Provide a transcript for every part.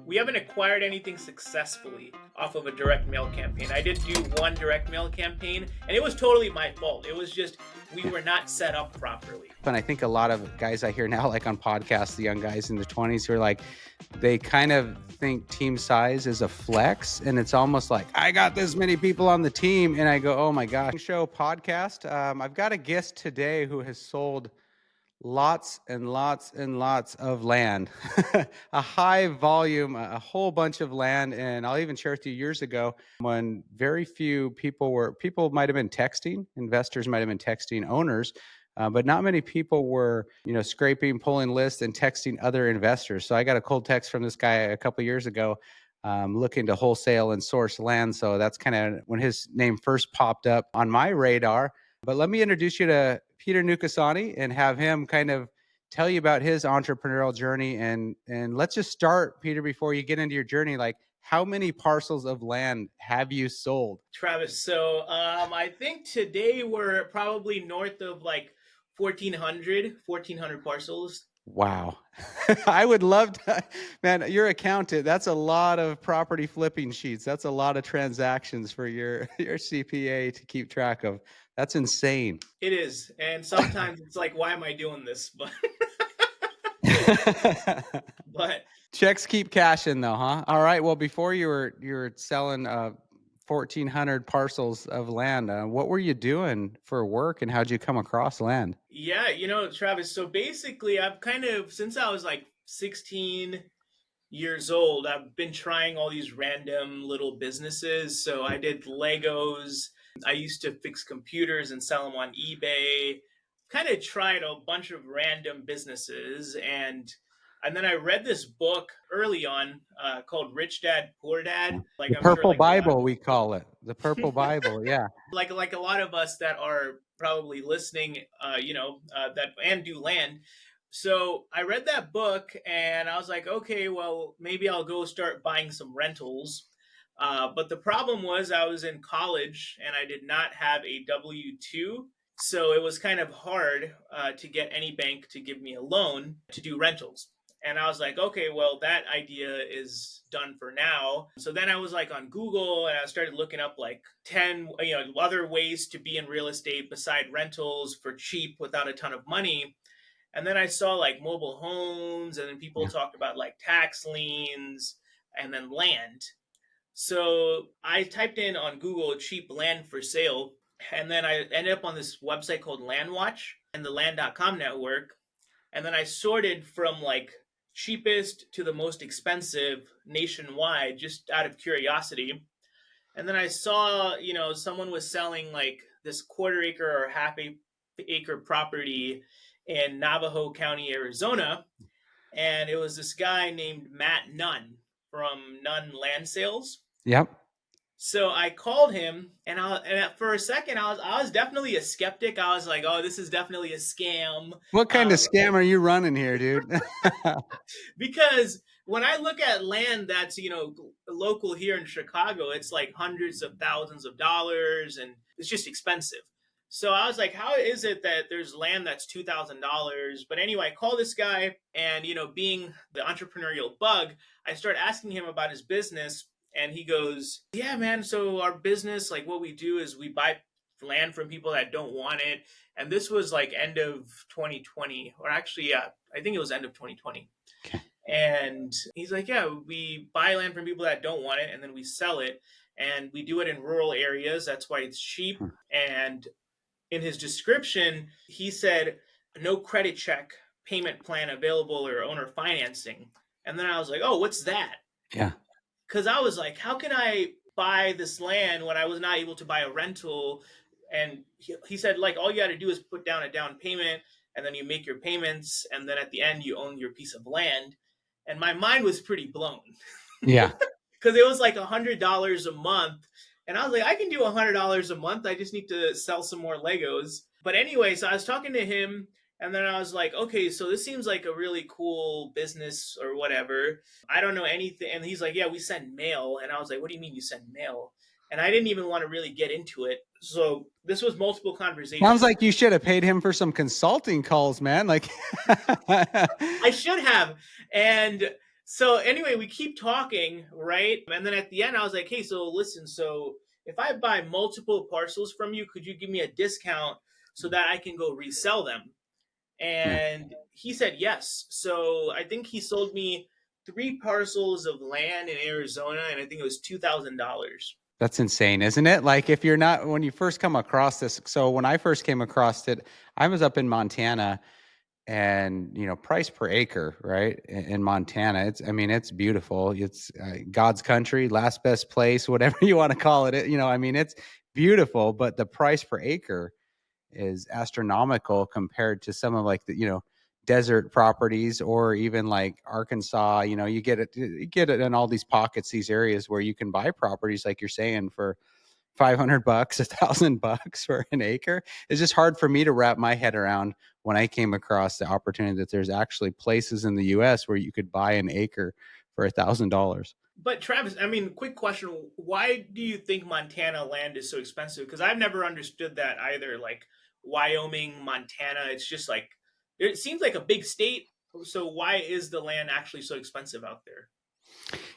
We haven't acquired anything successfully off of a direct mail campaign. I did do one direct mail campaign, and it was totally my fault. It was just we were not set up properly. And I think a lot of guys I hear now, like on podcasts, the young guys in their 20s who are like, they kind of think team size is a flex. And it's almost like, I got this many people on the team. And I go, oh my gosh. Show podcast. I've got a guest today who has sold lots and lots and lots of land, a high volume, a whole bunch of land. And I'll even share with you years ago when very few people might have been texting, investors might have been texting owners, but not many people were, scraping, pulling lists and texting other investors. So I got a cold text from this guy a couple of years ago, looking to wholesale and source land. So that's kind of when his name first popped up on my radar. But let me introduce you to Peter Nukasani and have him kind of tell you about his entrepreneurial journey. And let's just start, Peter, before you get into your journey, like how many parcels of land have you sold? Travis, so I think today we're probably north of like 1,400 parcels. Wow. I would love to, man, your accountant, that's a lot of property flipping sheets. That's a lot of transactions for your CPA to keep track of. That's insane. It is. And sometimes it's like, why am I doing this? But checks keep cashing though, huh? All right. Well, before you were selling 1,400 parcels of land, what were you doing for work and how'd you come across land? Yeah, Travis, so basically I've kind of, since I was like 16 years old, I've been trying all these random little businesses. So I did Legos. I used to fix computers and sell them on eBay. Kind of tried a bunch of random businesses. And then I read this book early on called Rich Dad, Poor Dad. Like the Purple Bible, we call it. The Purple Bible, yeah. Like a lot of us that are probably listening, that and do land. So I read that book and I was like, okay, well, maybe I'll go start buying some rentals. But the problem was I was in college and I did not have a W-2. So it was kind of hard to get any bank to give me a loan to do rentals. And I was like, okay, well, that idea is done for now. So then I was like on Google and I started looking up like 10, other ways to be in real estate beside rentals for cheap without a ton of money. And then I saw like mobile homes and then people talked about like tax liens and then land. So I typed in on Google cheap land for sale. And then I ended up on this website called LandWatch and the land.com network. And then I sorted from like cheapest to the most expensive nationwide, just out of curiosity. And then I saw, someone was selling like this quarter acre or half acre property in Navajo County, Arizona. And it was this guy named Matt Nunn from Nunn Land Sales. Yep. So I called him, and for a second, I was definitely a skeptic. I was like, "Oh, this is definitely a scam." What kind of scam are you running here, dude? Because when I look at land that's local here in Chicago, it's like hundreds of thousands of dollars, and it's just expensive. So I was like, "How is it that there's land that's $2,000?" But anyway, I call this guy, and being the entrepreneurial bug, I start asking him about his business. And he goes, yeah, man, so our business, like what we do is we buy land from people that don't want it. And this was like end of 2020, or actually, yeah, I think it was end of 2020. Okay. And he's like, yeah, we buy land from people that don't want it, and then we sell it. And we do it in rural areas. That's why it's cheap. And in his description, he said, no credit check, payment plan available, or owner financing. And then I was like, oh, what's that? Yeah. Because I was like, how can I buy this land when I was not able to buy a rental? And he said, like, all you got to do is put down a down payment, and then you make your payments, and then at the end, you own your piece of land. And my mind was pretty blown. Yeah. Because it was like $100 a month. And I was like, I can do $100 a month. I just need to sell some more Legos. But anyway, so I was talking to him. And then I was like, okay, so this seems like a really cool business or whatever. I don't know anything. And he's like, yeah, we send mail. And I was like, what do you mean you send mail? And I didn't even want to really get into it. So this was multiple conversations. Sounds like you should have paid him for some consulting calls, man. Like I should have. And So anyway, we keep talking, right? And then at the end, I was like, "Hey, so listen, so if I buy multiple parcels from you, could you give me a discount so that I can go resell them?" Yeah. And he said yes. So I think he sold me 3 parcels of land in Arizona, and I think it was $2,000. That's insane, isn't it? Like if you're not, when you first come across this. So when I first came across it, I was up in Montana, and price per acre, right? In Montana, it's, I mean, it's beautiful. It's God's country, last best place, whatever you want to call it. I mean, it's beautiful, but the price per acre is astronomical compared to some of like the desert properties, or even like Arkansas. You get it in all these pockets, these areas where you can buy properties like you're saying for $500, $1,000 for an acre. It's just hard for me to wrap my head around when I came across the opportunity that there's actually places in the US where you could buy an acre for $1,000. But Travis, I mean, quick question: why do you think Montana land is so expensive? Because I've never understood that either. Like Wyoming, Montana, it's just like it seems like a big state. So why is the land actually so expensive out there?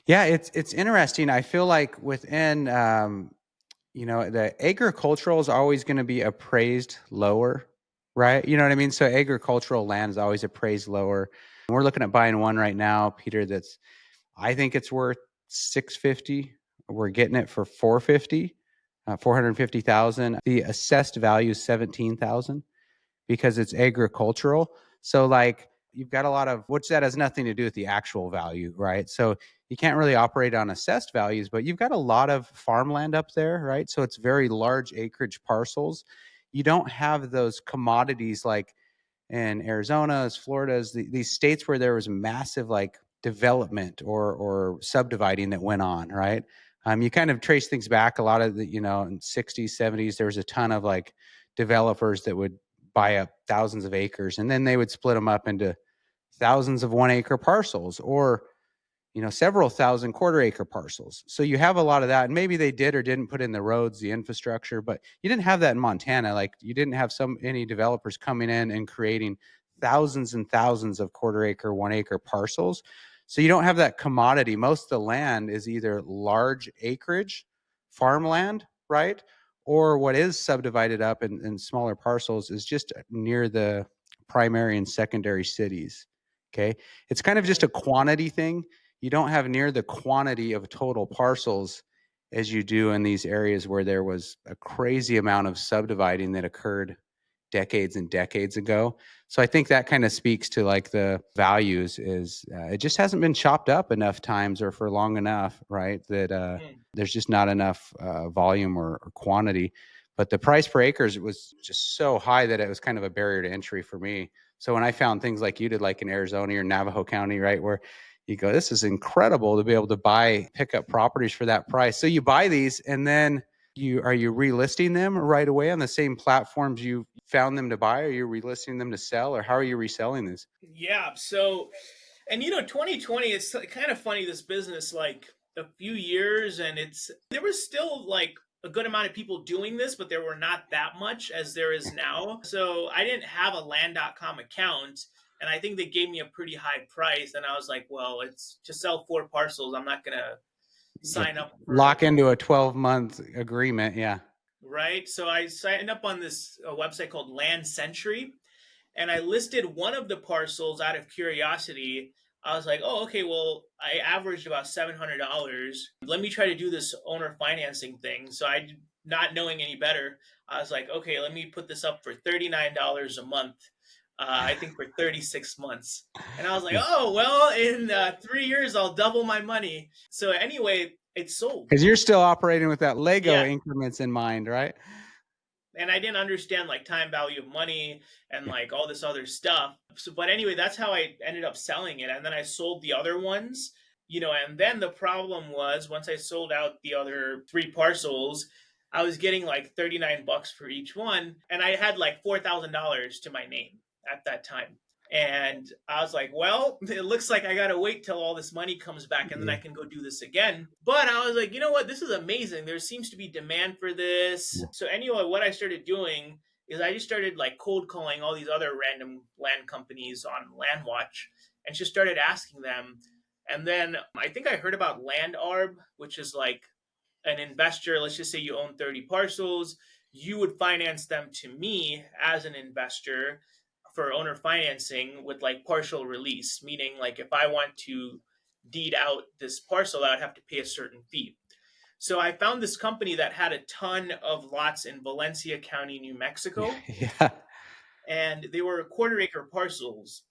Yeah, it's interesting. I feel like within the agricultural is always going to be appraised lower, right? You know what I mean? So agricultural land is always appraised lower. We're looking at buying one right now, Peter, that's, I think it's worth 650. We're getting it for 450, 450,000. The assessed value is 17,000 because it's agricultural. So like you've got a lot of, which that has nothing to do with the actual value, right? So you can't really operate on assessed values, but you've got a lot of farmland up there, right? So it's very large acreage parcels. You don't have those commodities like in Arizona's, Florida's, these states where there was massive like development or subdividing that went on, right? You kind of trace things back a lot of the, in 60s, 70s, there was a ton of like developers that would buy up thousands of acres, and then they would split them up into thousands of 1 acre parcels, or several thousand quarter acre parcels. So you have a lot of that. And maybe they did or didn't put in the roads, the infrastructure, but you didn't have that in Montana. Like you didn't have any developers coming in and creating thousands and thousands of quarter acre, 1 acre parcels. So you don't have that commodity. Most of the land is either large acreage, farmland, right? Or what is subdivided up in smaller parcels is just near the primary and secondary cities. Okay. It's kind of just a quantity thing. You don't have near the quantity of total parcels as you do in these areas where there was a crazy amount of subdividing that occurred decades and decades ago. So I think that kind of speaks to like the values is it just hasn't been chopped up enough times or for long enough, right? That Hmm. there's just not enough volume or quantity. But the price per acres was just so high that it was kind of a barrier to entry for me. So when I found things like you did, like in Arizona or Navajo County, right, where you go, this is incredible to be able to pick up properties for that price. So you buy these, and then are you relisting them right away on the same platforms you found them to buy? Are you relisting them to sell, or how are you reselling these? Yeah. So, and 2020, it's kind of funny, this business, like a few years, and there was still like a good amount of people doing this, but there were not that much as there is now. So I didn't have a land.com account. And I think they gave me a pretty high price. And I was like, well, it's to sell 4 parcels. I'm not going to Yep. sign up for, Lock into a 12-month agreement. Yeah. right? So I signed up on this website called Land Century, and I listed one of the parcels out of curiosity. I was like, oh, okay, well, I averaged about $700. Let me try to do this owner financing thing. So not knowing any better, I was like, okay, let me put this up for $39 a month. I think for 36 months. And I was like, Yeah. oh, well, in 3 years, I'll double my money. So anyway, it sold. Because you're still operating with that Lego Yeah, increments in mind, right? and I didn't understand like time value of money and Yeah. like all this other stuff. So, but anyway, that's how I ended up selling it. And then I sold the other ones, and then the problem was once I sold out the other 3 parcels, I was getting like $39 for each one. And I had like $4,000 to my name at that time. And I was like, well, it looks like I got to wait till all this money comes back and then I Yeah. can go do this again. But I was like, you know what? This is amazing. There seems to be demand for this. Yeah. So, anyway, what I started doing is I just started like cold calling all these other random land companies on LandWatch and just started asking them. And then I think I heard about Land Arb, which is like an investor. Let's just say you own 30 parcels. You would finance them to me as an investor for owner financing with like partial release, meaning like if I want to deed out this parcel, I would have to pay a certain fee. So I found this company that had a ton of lots in Valencia County, New Mexico, Yeah. and they were quarter acre parcels.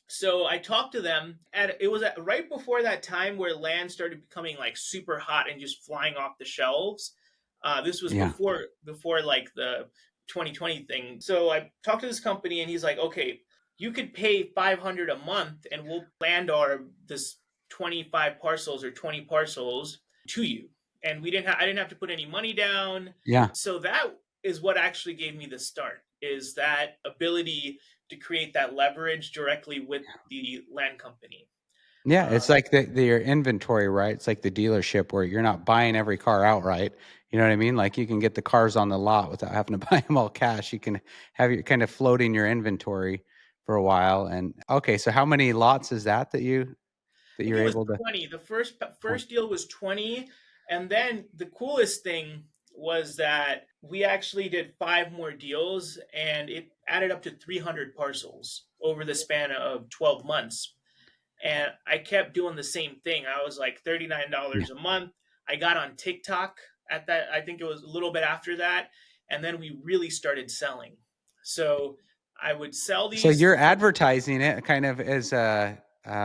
So I talked to them, and it was right before that time where land started becoming like super hot and just flying off the shelves. This was Yeah. before like the 2020 thing. So I talked to this company, and he's like, "Okay, you could pay 500 a month, and we'll land our this 25 parcels or 20 parcels to you." And I didn't have to put any money down. Yeah. So that is what actually gave me the start. Is that ability to create that leverage directly with the land company. Yeah, Um, it's like your inventory, right? It's like the dealership where you're not buying every car outright. You know what I mean? Like you can get the cars on the lot without having to buy them all cash. You can have your kind of floating your inventory for a while. And okay, so how many lots is that I think you're it was able to? 20. The 20. first deal was 20, and then the coolest thing was that we actually did five more deals, and it added up to 300 parcels over the span of 12 months. And I kept doing the same thing. I was like Yeah. $39 a month. I got on TikTok at that. I think it was a little bit after that, and then we really started selling. So I would sell So these you're for. advertising it kind of as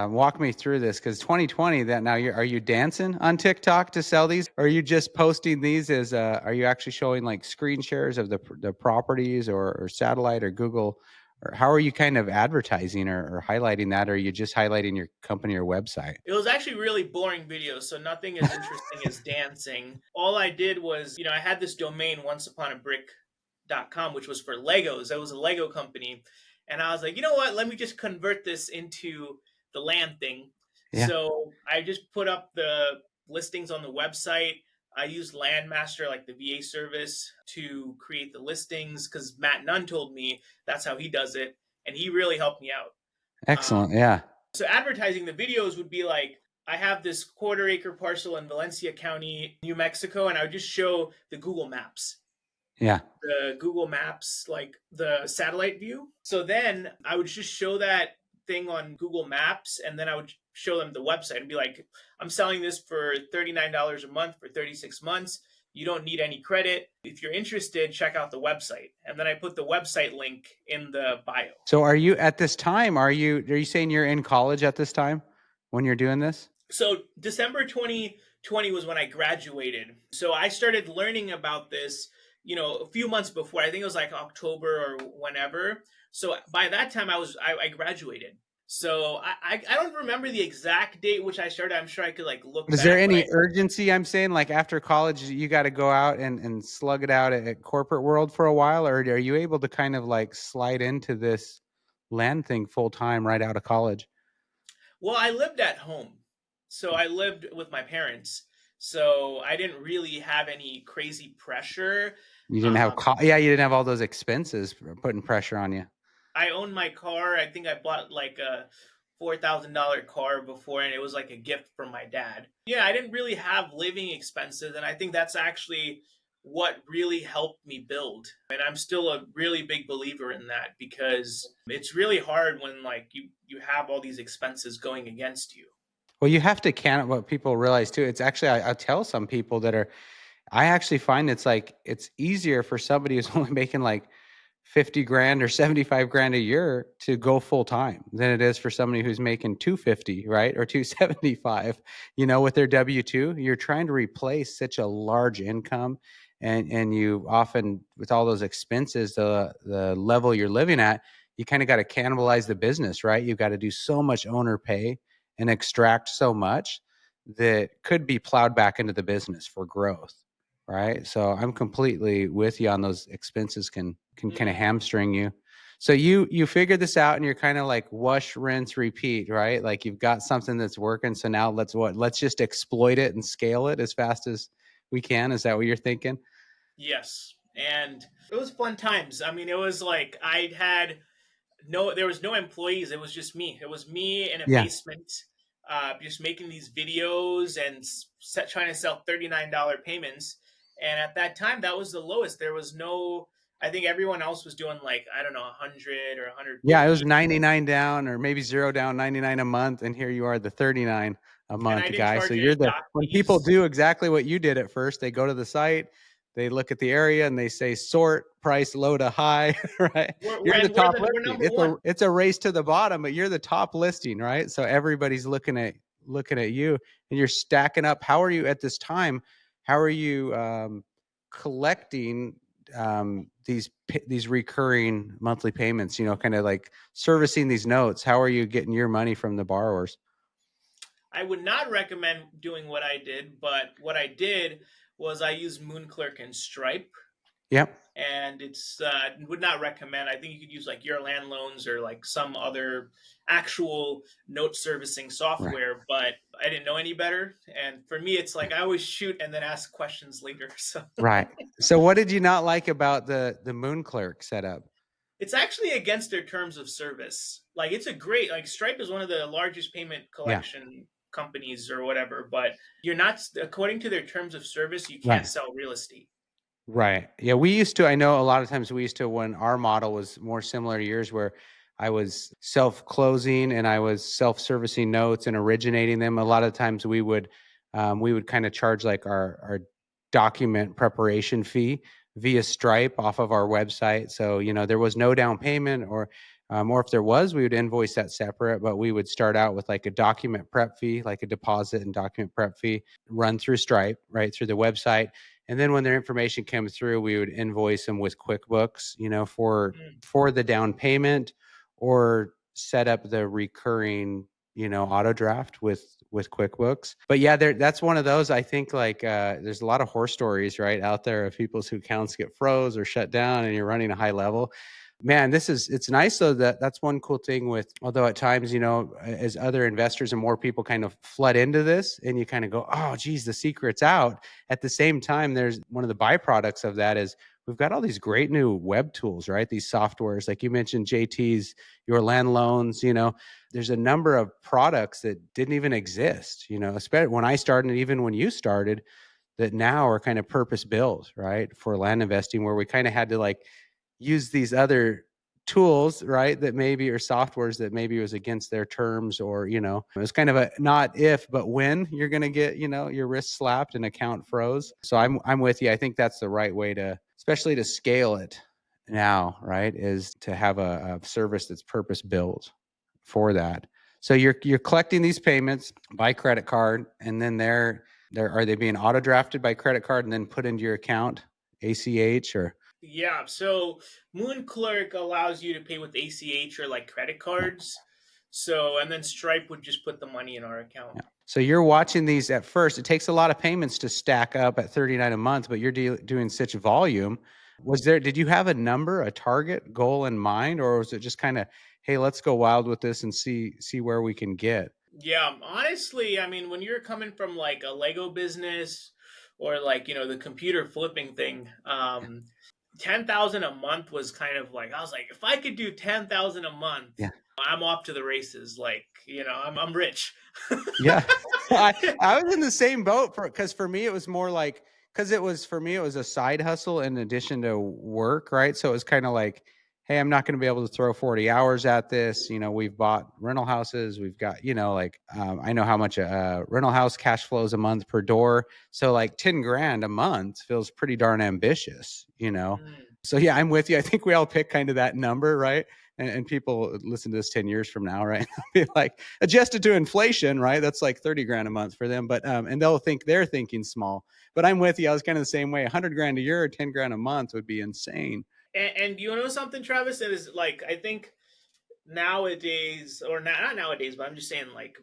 walk me through this because 2020 that now are you dancing on TikTok to sell these? Or are you just posting these as are you actually showing like screen shares of the properties or satellite or Google, or how are you kind of advertising or highlighting that, or are you just highlighting your company or website? It was actually really boring videos, so nothing as interesting as dancing. All I did was, I had this domain onceuponabrick.com, which was for Legos. That was a Lego company. And I was like, you know what? Let me just convert this into the land thing. Yeah. So I just put up the listings on the website. I used Landmaster, like the VA service, to create the listings because Matt Nunn told me that's how he does it. And he really helped me out. Excellent. Yeah. So advertising the videos would be like, I have this quarter acre parcel in Valencia County, New Mexico, and I would just show Yeah. the Google Maps, like the satellite view. So then I would just show that thing on Google Maps, and then I would show them the website and be like, I'm selling this for $39 a month for 36 months. You don't need any credit. If you're interested, check out the website. And then I put the website link in the bio. So are you at this time, are you saying you're in college at this time when you're doing this? So December 2020 was when I graduated. So I started learning about this, a few months before. I think it was like October or whenever. So by that time I graduated. So I don't remember the exact date which I started. I'm sure I could like look Is there back, but any urgency? I'm saying like after college, you got to go out and slug it out at corporate world for a while, or are you able to kind of like slide into this land thing full time right out of college? well, I lived at home. So I lived with my parents. So I didn't really have any crazy pressure. You didn't have, Um, yeah, you didn't have all those expenses putting pressure on you. I own my car. I think I bought like a $4,000 car before, and it was like a gift from my dad. Yeah, I didn't really have living expenses, and I think that's actually what really helped me build. And I'm still a really big believer in that because it's really hard when like you have all these expenses going against you. Well, you have to count what people realize too. It's actually, I tell some people that are, I actually find it's like, it's easier for somebody who's only making like 50 grand or 75 grand a year to go full time than it is for somebody who's making 250, right? Or 275, with their W2. You're trying to replace such a large income. And you often, with all those expenses, the level you're living at, you kind of got to cannibalize the business, right? You've got to do so much owner pay and extract so much that could be plowed back into the business for growth, right? So I'm completely with you on those expenses can kind of Mm-hmm. hamstring you. So you figured this out and you're kind of like wash, rinse, repeat, right? Like you've got something that's working. So now let's just exploit it and scale it as fast as we can. Is that what you're thinking? Yes, and it was fun times. I mean, it was like there was no employees. It was just me. It was me in a Yeah. basement. just making these videos and trying to sell $39 payments. And at that time, that was the lowest. There was no, I think everyone else was doing like, I don't know, 100 or Yeah, it was 150. 99 down or maybe 0 down, 99 a month, and here you are, the 39 a And I month didn't guy. So charge you're any the doc when people fees. do exactly what you did at first, they go to the site, they look at the area and they say sort price low to high, right? You're the And top we're listing. number one. It's a race to the bottom, but you're the top listing, right? So everybody's looking at you and you're stacking up. How are you at this time? How are you collecting these recurring monthly payments, kind of like servicing these notes? How are you getting your money from the borrowers? I would not recommend doing what I did, but what I did was I used Moonclerk and Stripe, Yep. and it's would not recommend. I think you could use like Your Land Loans or like some other actual note servicing Right. software, but I didn't know any better. And for me, it's like I always shoot and then ask questions later. So Right. So what did you not like about the Moon Clerk setup? it's actually against their terms of service. Like it's a great, like Stripe is one of the largest payment Yeah. collection companies or whatever, but you're not, according to their terms of service, you can't Right. sell real estate. Right. Yeah, we used to, I know a lot of times we used to, when our model was more similar to yours, where I was self-closing and I was self-servicing notes and originating them. A lot of times we would kind of charge like our document preparation fee via Stripe off of our website. So, there was no down payment, or if there was, we would invoice that separate, but we would start out with like a document prep fee, like a deposit and document prep fee run through Stripe, right through the website. And then when their information came through, we would invoice them with QuickBooks, Mm. for the down payment, or set up the recurring, auto draft with QuickBooks. But yeah, that's one of those. I think like there's a lot of horror stories right out there of people's who accounts get froze or shut down, and you're running a high level. Man, it's nice though, that's one cool thing with, although at times, as other investors and more people kind of flood into this and you kind of go, oh geez, the secret's out. At the same time, there's one of the byproducts of that is we've got all these great new web tools, right? These softwares, like you mentioned, JT's, Your Land Loans, there's a number of products that didn't even exist, especially when I started, and even when you started, that now are kind of purpose built, right, for land investing, where we kind of had to like use these other tools, right, that maybe, or softwares that maybe was against their terms, or it was kind of a not if but when you're going to get your wrist slapped and account froze. So I'm with you. I think that's the right way to, especially to scale it now, right, is to have a service that's purpose built for that. So you're collecting these payments by credit card, and then they're are they being auto drafted by credit card and then put into your account, ACH, or Yeah, so Moonclerk allows you to pay with ACH or like credit yeah, cards. So, and then Stripe would just put the money in our account. yeah. So you're watching these at first. It takes a lot of payments to stack up at 39 a month, but you're doing such volume. Did you have a number, a target goal in mind, or was it just kind of, hey, let's go wild with this and see where we can get? Yeah, honestly, I mean, when you're coming from like a Lego business or like, the computer flipping thing, 10,000 a month was kind of like, I was like, if I could do 10,000 a month, Yeah. I'm off to the races. Like, I'm rich. Yeah. I was in the same boat, because for me it was more like, because it was, for me it was a side hustle in addition to work, right? So it was kind of like, hey, I'm not going to be able to throw 40 hours at this. We've bought rental houses. We've got, like, I know how much a rental house cash flows a month per door. So like 10 grand a month feels pretty darn ambitious. Mm. So yeah, I'm with you. I think we all pick kind of that number, right? And people listen to this 10 years from now, right? Be like, adjusted to inflation, right? That's like 30 grand a month for them. But and they'll think they're thinking small. But I'm with you. I was kind of the same way. 100 grand a year or 10 grand a month would be insane. And you know something, Travis? It is like, I think nowadays, or not nowadays, but I'm just saying like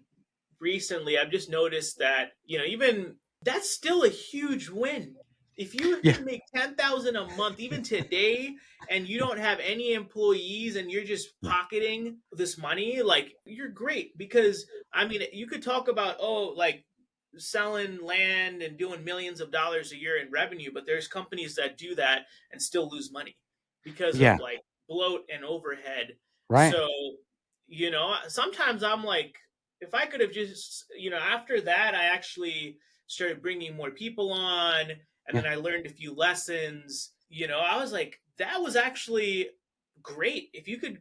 recently, I've just noticed that, even that's still a huge win. If you Yeah. can make 10,000 a month, even today, and you don't have any employees and you're just Yeah. pocketing this money, like you're great. Because I mean, you could talk about, like selling land and doing millions of dollars a year in revenue, but there's companies that do that and still lose money because of Yeah. like bloat and overhead. Right. So, sometimes I'm like, if I could have just, after that, I actually started bringing more people on, and Yeah. then I learned a few lessons. I was like, that was actually great. If you could,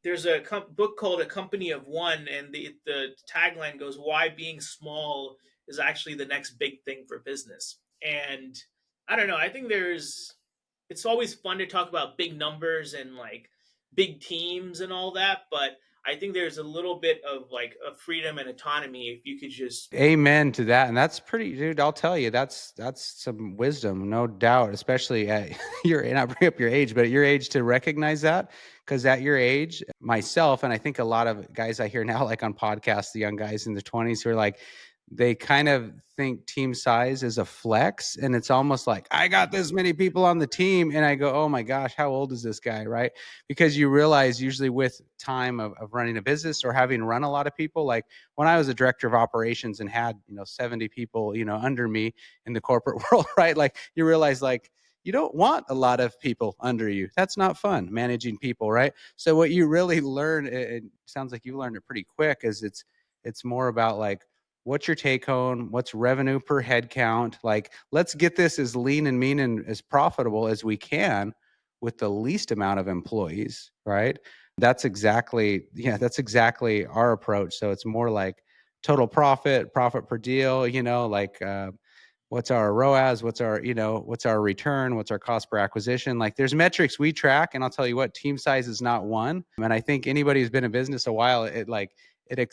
there's a book called A Company of One, and the tagline goes, "Why being small is actually the next big thing for business." And I don't know. I think it's always fun to talk about big numbers and like big teams and all that, but I think there's a little bit of like a freedom and autonomy if you could just. Amen to that. And that's pretty, dude. I'll tell you, that's some wisdom, no doubt, especially at your, not bring up your age, but at your age to recognize that. Because at your age, myself, and I think a lot of guys I hear now, like on podcasts, the young guys in the 20s who are like, they kind of think team size is a flex. And it's almost like, I got this many people on the team. And I go, oh my gosh, how old is this guy? Right. Because you realize usually with time of running a business or having run a lot of people, like when I was a director of operations and had, 70 people, under me in the corporate world, right? Like you realize like, you don't want a lot of people under you. That's not fun managing people, right? So what you really learn, it sounds like you learned it pretty quick, is it's more about like, what's your take home, what's revenue per head count, like let's get this as lean and mean and as profitable as we can with the least amount of employees, right? That's exactly our approach. So it's more like total profit per deal, like what's our ROAS, what's our return, what's our cost per acquisition. Like there's metrics we track, and I'll tell you what, team size is not one. And I think anybody who's been in business a while,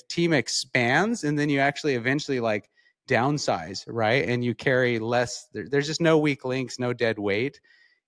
team expands, and then you actually eventually like downsize, right? And you carry less. There's just no weak links, no dead weight,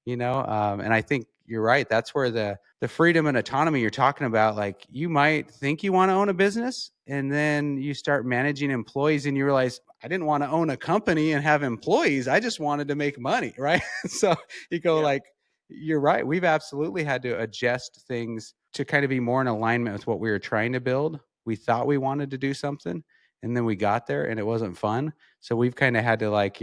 and I think you're right. That's where the freedom and autonomy you're talking about, like you might think you want to own a business and then you start managing employees and you realize, I didn't want to own a company and have employees. I just wanted to make money, right? So you go Yeah. like, you're right. We've absolutely had to adjust things to kind of be more in alignment with what we were trying to build. We thought we wanted to do something and then we got there and it wasn't fun. So we've kind of had to like,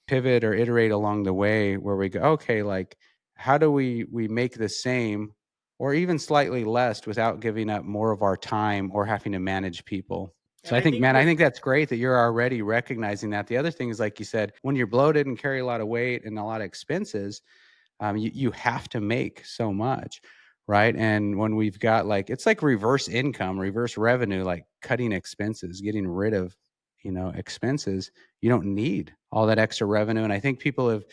pivot or iterate along the way where we go, okay, like how do we make the same or even slightly less without giving up more of our time or having to manage people? So And I I think, think man, I what, think that's great that you're already recognizing that. The other thing is, like you said, when you're bloated and carry a lot of weight and a lot of expenses, you have to make so much, right? And when we've got like, it's like reverse income, reverse revenue, like cutting expenses, getting rid of, expenses. You don't need all that extra revenue. And I think people have,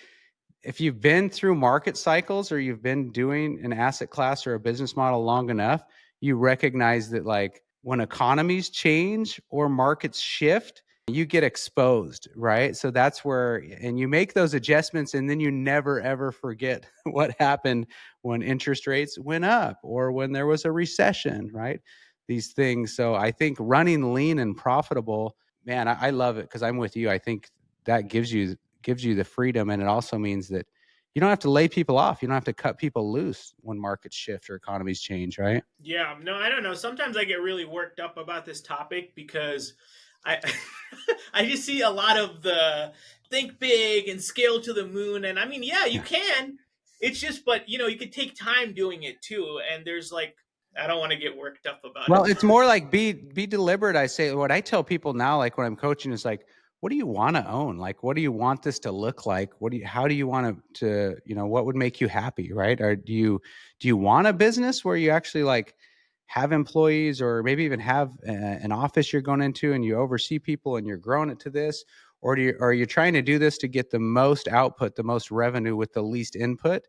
if you've been through market cycles or you've been doing an asset class or a business model long enough, you recognize that like when economies change or markets shift, you get exposed, right? So that's where, and you make those adjustments and then you never ever forget what happened when interest rates went up or when there was a recession, right? These things. So I think running lean and profitable, man, I love it because I'm with you. I think that gives you the freedom, and it also means that you don't have to lay people off. You don't have to cut people loose when markets shift or economies change, right? yeah, no, I don't know. Sometimes I get really worked up about this topic because I I just see a lot of the think big and scale to the moon, and I mean, yeah, you Yeah. can. It's just, but you could take time doing it too, and there's like, I don't want to get worked up about Well, it. it's more like be deliberate. I say what I tell people now, like when I'm coaching, is like, what do you want to own? Like, what do you want this to look like? How do you want to, what would make you happy, right? Or do you want a business where you actually like have employees or maybe even have an office you're going into and you oversee people and you're growing it to this? Or are you trying to do this to get the most output, the most revenue with the least input?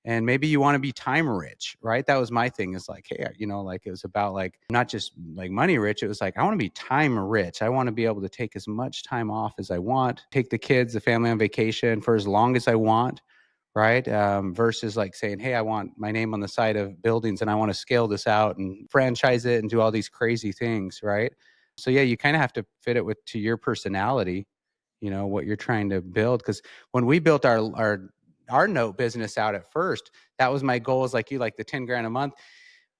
And maybe you want to be time rich, right? That was my thing. Is like, hey, like it was about like not just like money rich. It was like I want to be time rich. I want to be able to take as much time off as I want, take the kids, the family on vacation for as long as I want, right? Versus like saying, hey, I want my name on the side of buildings and I want to scale this out and franchise it and do all these crazy things, right? So yeah, you kind of have to fit it to your personality, what you're trying to build. Because when we built our note business out at first, that was my goal, is like you, like the 10 grand a month.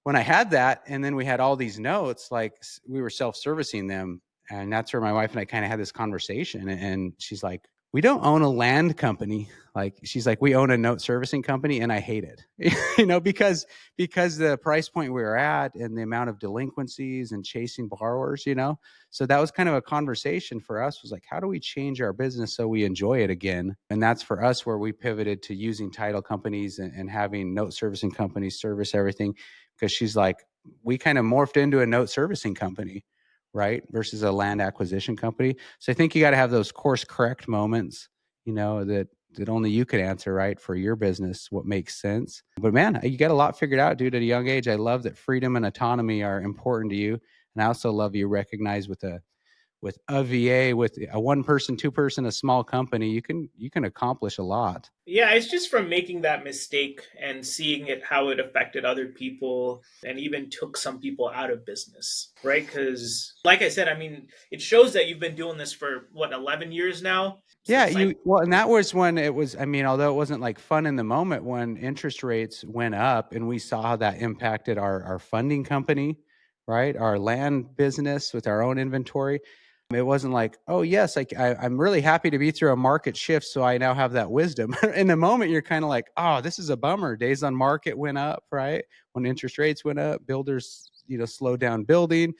When I had that, and then we had all these notes, like we were self-servicing them. And that's where my wife and I kind of had this conversation. And she's like, we don't own a land company. Like she's like, we own a note servicing company and I hate it, because the price point we were at and the amount of delinquencies and chasing borrowers, so that was kind of a conversation for us, was like, how do we change our business so we enjoy it again? And that's for us where we pivoted to using title companies and having note servicing companies service everything. Because she's like, we kind of morphed into a note servicing company, right? Versus a land acquisition company. So I think you got to have those course correct moments, that only you could answer, right, for your business, what makes sense. But man, you got a lot figured out, dude, at a young age. I love that freedom and autonomy are important to you. And I also love you recognize with a VA, with a one person, two person, a small company, you can accomplish a lot. Yeah, it's just from making that mistake and seeing it, how it affected other people and even took some people out of business, right? Because, like I said, I mean, it shows that you've been doing this for what, 11 years now? So Yeah, it's like, and that was when it was, I mean, although it wasn't like fun in the moment, when interest rates went up and we saw how that impacted our funding company, right? Our land business with our own inventory. It wasn't like, oh yes, I'm really happy to be through a market shift, so I now have that wisdom. In the moment, you're kind of like, oh, this is a bummer. Days on market went up, right? When interest rates went up, builders, slowed down building.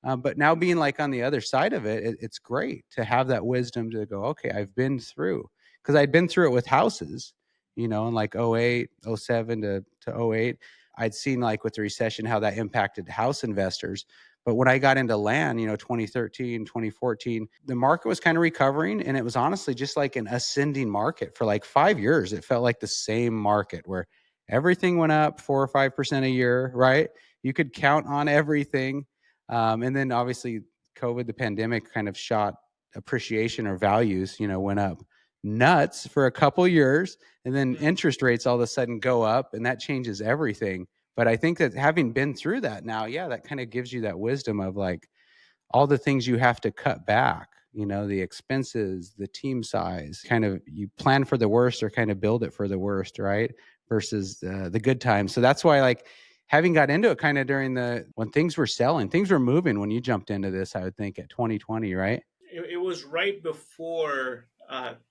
But now being like on the other side of it, it's great to have that wisdom to go, okay, I've been through, because I'd been through it with houses, in like '08, '07 to '08. I'd seen like with the recession, how that impacted house investors. But when I got into land, 2013, 2014, the market was kind of recovering. And it was honestly just like an ascending market for like 5 years. It felt like the same market where everything went up 4 or 5% a year, right? You could count on everything. And then obviously COVID, the pandemic, kind of shot appreciation or values, went up nuts for a couple years. And then mm, interest rates all of a sudden go up, and that changes everything. But I think that having been through that now, yeah, that kind of gives you that wisdom of like all the things you have to cut back, the expenses, the team size, kind of you plan for the worst or kind of build it for the worst, right? Versus the good times. So that's why, like, having got into it kind of during when things were selling, things were moving when you jumped into this, I would think at 2020, right? it was right before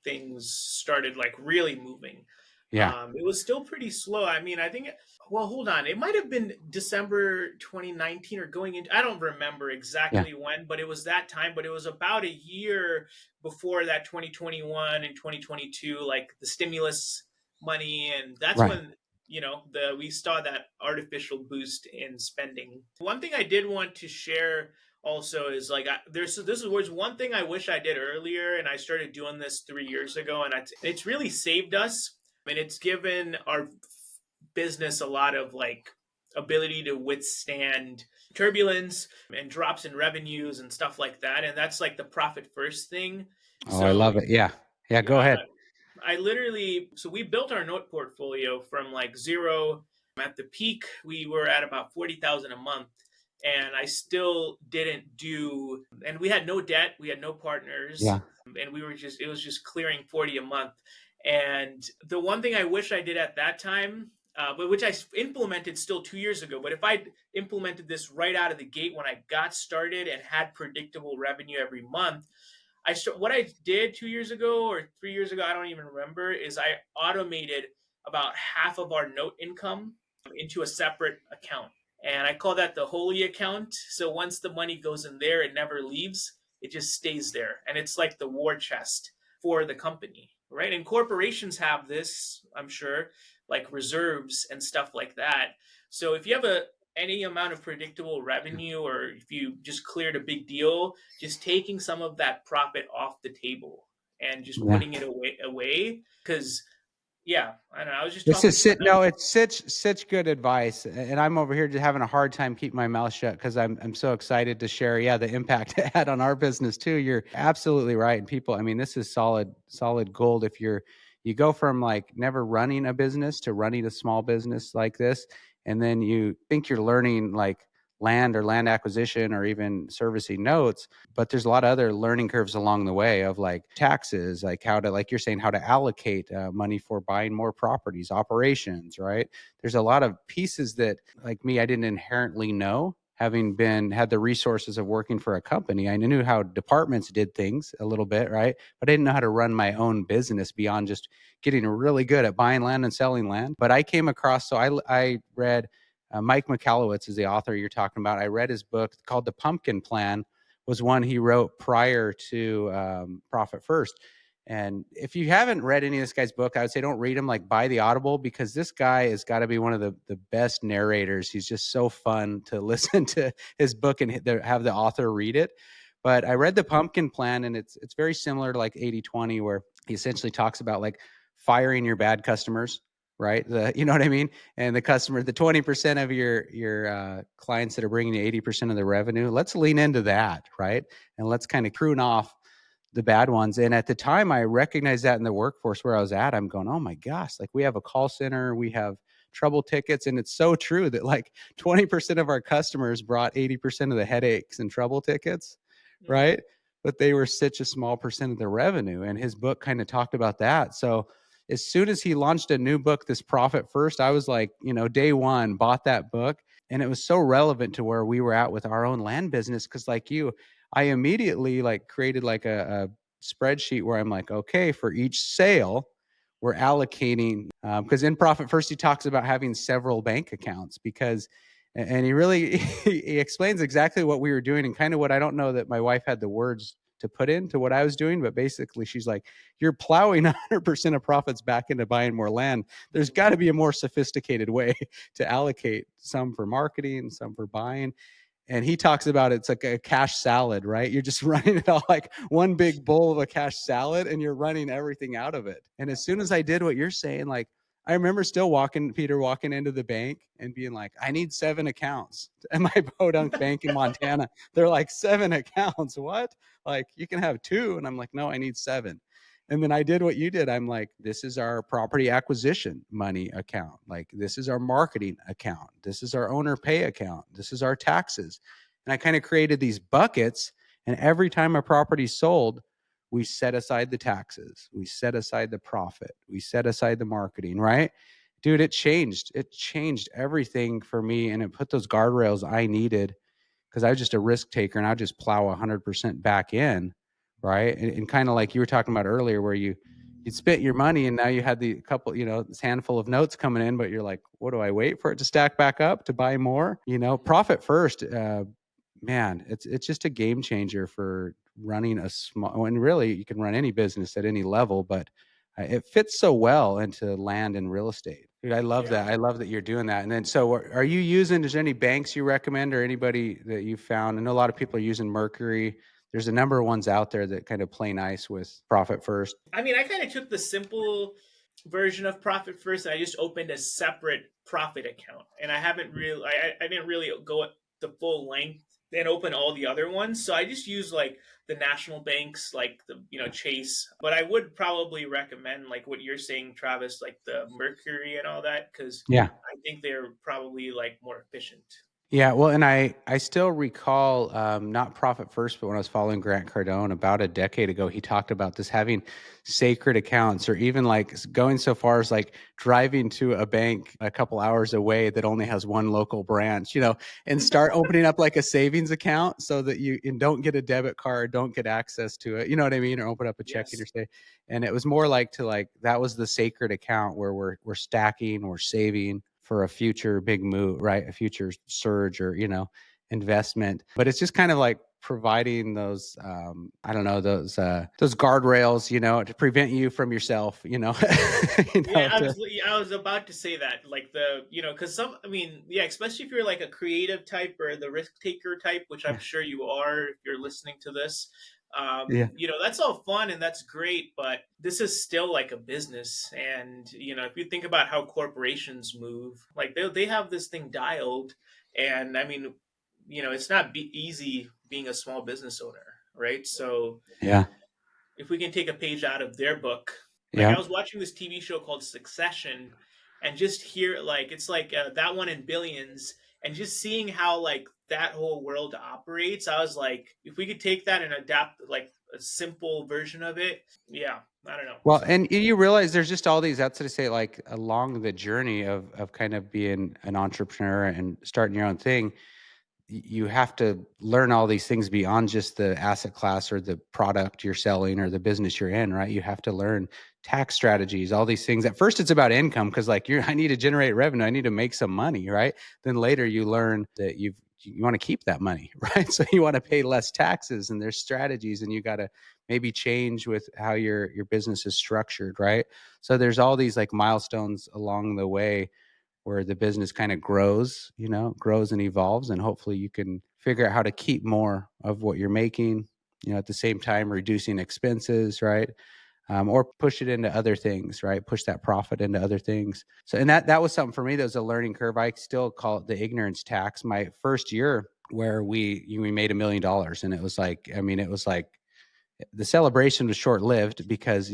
things started like really moving. Yeah. It was still pretty slow. I mean, I think, well, hold on. It might have been December 2019 or going into, I don't remember Yeah. exactly when, but it was that time. But it was about a year before that 2021 and 2022, like the stimulus money. And that's Right. when, we saw that artificial boost in spending. One thing I did want to share also is like was one thing I wish I did earlier, and I started doing this 3 years ago, and it's really saved us. I mean, it's given our business a lot of like ability to withstand turbulence and drops in revenues and stuff like that, and that's like the profit first thing. Oh, I So love it. Yeah. Yeah. Go uh, ahead. I literally, so we built our note portfolio from like zero. At the peak, we were at about 40,000 a month, and I still didn't do, and we had no debt, we had no partners, Yeah. and it was just clearing 40 a month. And the one thing I wish I did at that time, but which I implemented still 2 years ago, but if I'd implemented this right out of the gate when I got started and had predictable revenue every month, what I did 2 years ago or 3 years ago, I don't even remember, is I automated about half of our note income into a separate account. And I call that the holy account. So once the money goes in there, it never leaves. It just stays there. And it's like the war chest for the company, right? And corporations have this, I'm sure, like reserves and stuff like that. So if you have any amount of predictable revenue, or if you just cleared a big deal, just taking some of that profit off the table and just Yeah. putting it away. Because yeah, I don't know. I was just This talking is to no, another. it's such good advice, and I'm over here just having a hard time keeping my mouth shut because I'm so excited to share. Yeah, the impact it had on our business too. You're absolutely right, and people. I mean, this is solid gold. If you go from like never running a business to running a small business like this, and then you think you're learning like land or land acquisition or even servicing notes, but there's a lot of other learning curves along the way of like taxes, like how to, like you're saying, how to allocate money for buying more properties, operations, right? There's a lot of pieces that, like me, I didn't inherently know having had the resources of working for a company. I knew how departments did things a little bit, right? But I didn't know how to run my own business beyond just getting really good at buying land and selling land. But I came across, so I read Mike Michalowicz is the author you're talking about. I read his book called The Pumpkin Plan, was one he wrote prior to Profit First. And if you haven't read any of this guy's book, I would say don't read him, like buy the Audible, because this guy has got to be one of the best narrators. He's just so fun to listen to his book and have the author read it. But I read The Pumpkin Plan, and it's very similar to like 80/20, where he essentially talks about like firing your bad customers, right? You know what I mean? And the 20% of your clients that are bringing you 80% of the revenue, let's lean into that, right? And let's kind of prune off the bad ones. And at the time, I recognized that in the workforce where I was at. I'm going, oh my gosh, like we have a call center, we have trouble tickets. And it's so true that like 20% of our customers brought 80% of the headaches and trouble tickets, Mm-hmm. right? But they were such a small percent of the revenue. And his book kind of talked about that. So as soon as he launched a new book, this Profit First, I was like, day one, bought that book. And it was so relevant to where we were at with our own land business. Cause like you, I immediately like created like a spreadsheet where I'm like, okay, for each sale, we're allocating, because in Profit First, he talks about having several bank accounts and he really, he explains exactly what we were doing and kind of what I don't know that my wife had the words to put into what I was doing. But basically she's like, you're plowing 100% of profits back into buying more land. There's got to be a more sophisticated way to allocate, some for marketing, some for buying. And he talks about it's like a cash salad, right? You're just running it all like one big bowl of a cash salad and you're running everything out of it. And as soon as I did what you're saying, like I remember still Peter walking into the bank and being like, I need 7 accounts at my Podunk bank in Montana. They're like, 7 accounts. What? Like you can have 2. And I'm like, no, I need 7. And then I did what you did. I'm like, this is our property acquisition money account. Like, this is our marketing account. This is our owner pay account. This is our taxes. And I kind of created these buckets. And every time a property sold, we set aside the taxes. We set aside the profit. We set aside the marketing, right? Dude, it changed. It changed everything for me. And it put those guardrails I needed because I was just a risk taker and I'd just plow 100% back in, right? And kind of like you were talking about earlier, where you'd spent your money and now you had the couple, this handful of notes coming in, but you're like, what do I wait for it to stack back up to buy more? Profit first, man, it's just a game changer for running a small. And really, you can run any business at any level, but it fits so well into land and real estate. Dude, I love Yeah. that. I love that you're doing that. And then, so are you using, is there any banks you recommend or anybody that you found? I know a lot of people are using Mercury. There's a number of ones out there that kind of play nice with Profit First. I mean, I kind of took the simple version of Profit First, and I just opened a separate profit account, and I haven't really, I didn't really go at the full length and open all the other ones. So I just use like the national banks, like the Chase. But I would probably recommend like what you're saying, Travis, like the Mercury and all that, because Yeah. I think they're probably like more efficient. Yeah, well, and I still recall not Profit First, but when I was following Grant Cardone about a decade ago, he talked about this having sacred accounts, or even like going so far as like driving to a bank a couple hours away that only has one local branch, and start opening up like a savings account so that you and don't get a debit card, don't get access to it, you know what I mean, or open up a check in your Yes. state. And it was more like that was the sacred account where we're stacking, we're saving for a future big move, right? A future surge or, investment. But it's just kind of like providing those, I don't know, those guardrails, to prevent you from yourself, Yeah, to, absolutely. I was about to say that, like because I mean, yeah, especially if you're like a creative type or the risk taker type, which I'm yeah, sure you are if you're listening to this. yeah. That's all fun and that's great, but this is still like a business. And, if you think about how corporations move, like they have this thing dialed. And I mean, it's not easy being a small business owner, right? So, Yeah. if we can take a page out of their book, like Yeah. I was watching this TV show called Succession, and just hear like it's like that one in Billions, and just seeing how like that whole world operates, I was like, if we could take that and adapt like a simple version of it, yeah, I don't know. Well, So and you realize there's just all these, that's to say, like along the journey of kind of being an entrepreneur and starting your own thing, you have to learn all these things beyond just the asset class or the product you're selling or the business you're in, right? You have to learn tax strategies, all these things. At first it's about income because like I need to generate revenue, I need to make some money, right? Then later you learn that you want to keep that money, right? So you want to pay less taxes, and there's strategies, and you got to maybe change with how your business is structured, right? So there's all these like milestones along the way where the business kind of grows, grows and evolves. And hopefully you can figure out how to keep more of what you're making, at the same time, reducing expenses, right? Or push it into other things, right? Push that profit into other things. So, and that was something for me that was a learning curve. I still call it the ignorance tax. My first year where we made $1 million, and it was like, the celebration was short lived because,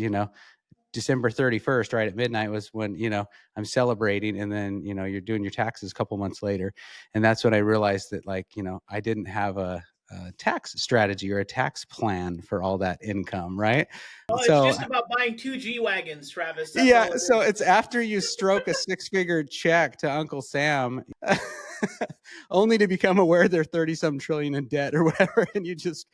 December 31st, right at midnight was when, I'm celebrating. And then, you're doing your taxes a couple months later. And that's when I realized that like, I didn't have a tax strategy or a tax plan for all that income. Right. Oh, it's So just about buying two G wagons, Travis. That's yeah, all it so is. it's after you stroke a six-figure check to Uncle Sam, only to become aware they're 30-some trillion in debt or whatever, and you just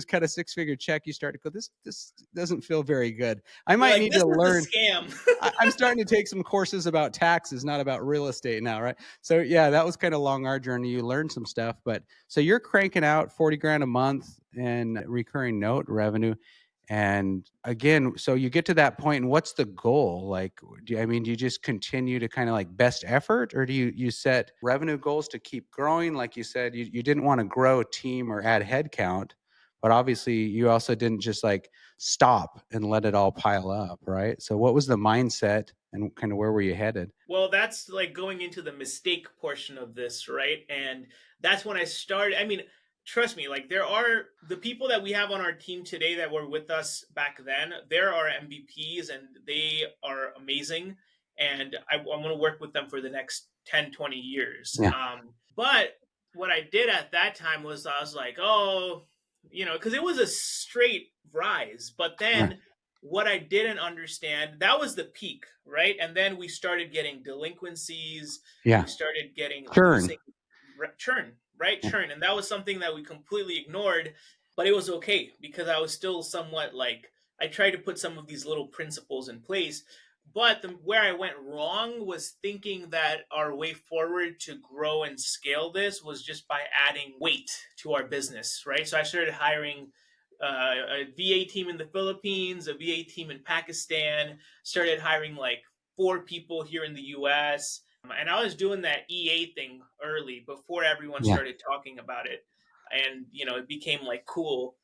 cut a six-figure check. You start to go, this doesn't feel very good. I You're might like, need this to is a learn. scam. I'm starting to take some courses about taxes, not about real estate now, right? So yeah, that was kind of long, our journey. You learn some stuff, but so you're cranking out 40 grand a month in recurring note revenue. And again, so you get to that point, and what's the goal? Like, do you just continue to kind of like best effort, or do you set revenue goals to keep growing? Like you said, you didn't want to grow a team or add headcount, but obviously you also didn't just like stop and let it all pile up, right? So what was the mindset, and kind of where were you headed? Well, that's like going into the mistake portion of this, right? And that's when I started. I mean, trust me, like there are the people that we have on our team today that were with us back then, there are MVPs and they are amazing. And I want to work with them for the next 10, 20 years. Yeah, But what I did at that time was I was like, oh, because it was a straight rise. But right. then what I didn't understand, that was the peak, right? And then we started getting delinquencies, Yeah. we started getting Churn. losing churn, right? Yeah. Churn. And that was something that we completely ignored, but it was okay because I was still somewhat like, I tried to put some of these little principles in place. But where I went wrong was thinking that our way forward to grow and scale this was just by adding weight to our business, right? So I started hiring a VA team in the Philippines, a VA team in Pakistan, started hiring like 4 people here in the US. And I was doing that EA thing early before everyone Yeah. started talking about it. And, it became like cool,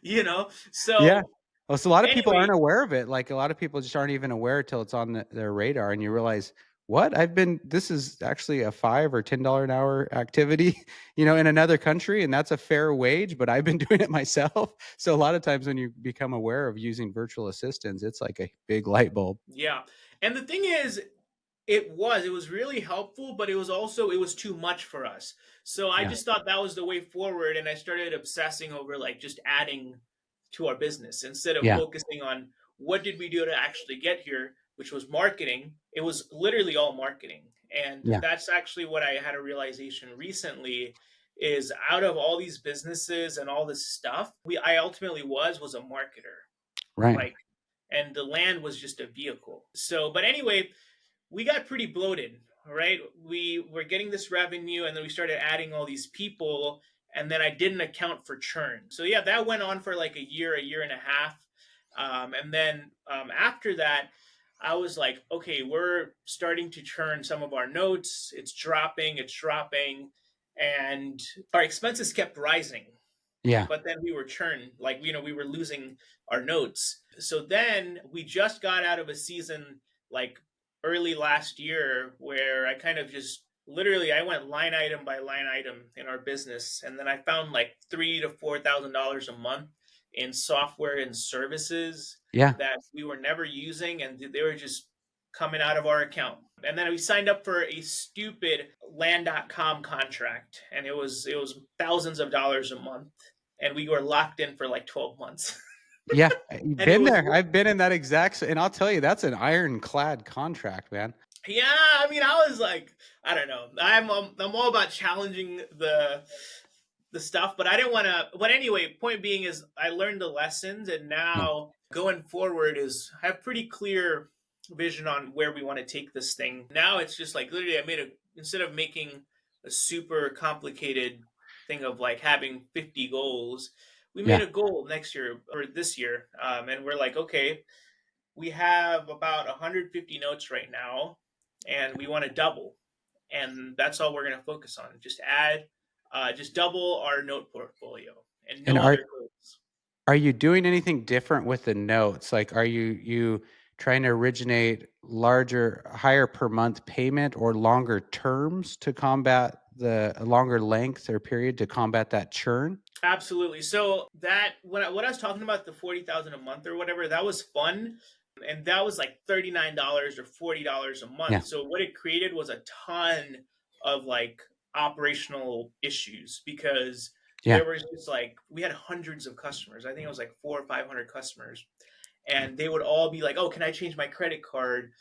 Yeah. So, Well, so a lot of people anyway, aren't aware of it. Like a lot of people just aren't even aware till it's on their radar, and you realize, what? This is actually a $5 or $10 an hour activity, in another country, and that's a fair wage, but I've been doing it myself. So a lot of times when you become aware of using virtual assistants, it's like a big light bulb. yeah. And the thing is, it was really helpful, but it was too much for us. So I Yeah. just thought that was the way forward, and I started obsessing over like just adding to our business instead of Yeah. focusing on what did we do to actually get here, which was marketing. It was literally all marketing. And Yeah. that's actually what I had a realization recently is out of all these businesses and all this stuff, I ultimately was a marketer. Right. Like, and the land was just a vehicle. So, but anyway, we got pretty bloated, right? We were getting this revenue and then we started adding all these people, and then I didn't account for churn. So yeah, that went on for like a year and a half. And then after that, I was like, okay, we're starting to churn some of our notes. It's dropping. And our expenses kept rising, Yeah. but then we were churned, like, we were losing our notes. So then we just got out of a season like early last year where I kind of just literally I went line item by line item in our business, and then I found like $3,000 to $4,000 a month in software and services Yeah. that we were never using, and they were just coming out of our account. And then we signed up for a stupid land.com contract, and it was thousands of dollars a month, and we were locked in for like 12 months. Yeah. You've And it been was there. I've been in that and I'll tell you, that's an ironclad contract, man. Yeah, I mean, I was like, I don't know. I'm all about challenging the stuff, but I didn't want to. But anyway, point being is I learned the lessons, and Yeah. now going forward is I have pretty clear vision on where we want to take this thing. Now it's just like literally, I made a instead of making a super complicated thing of like having 50 goals, we made Yeah. a goal next year or this year, and we're like, okay, we have about 150 notes right now, and we want to double, and that's all we're going to focus on. Just double our note portfolio, and And no other goals. are you doing anything different with the notes? Like, are you trying to originate larger, higher per month payment or longer terms to combat the longer length or period to combat that churn? Absolutely. So that what I was talking about, the 40,000 a month or whatever, that was fun, and that was like $39 or $40 a Yeah. month. So what it created was a ton of like operational issues because Yeah. there was just like we had hundreds of customers. I think it was like 400 or 500 customers, and they would all be like, "Oh, can I change my credit card?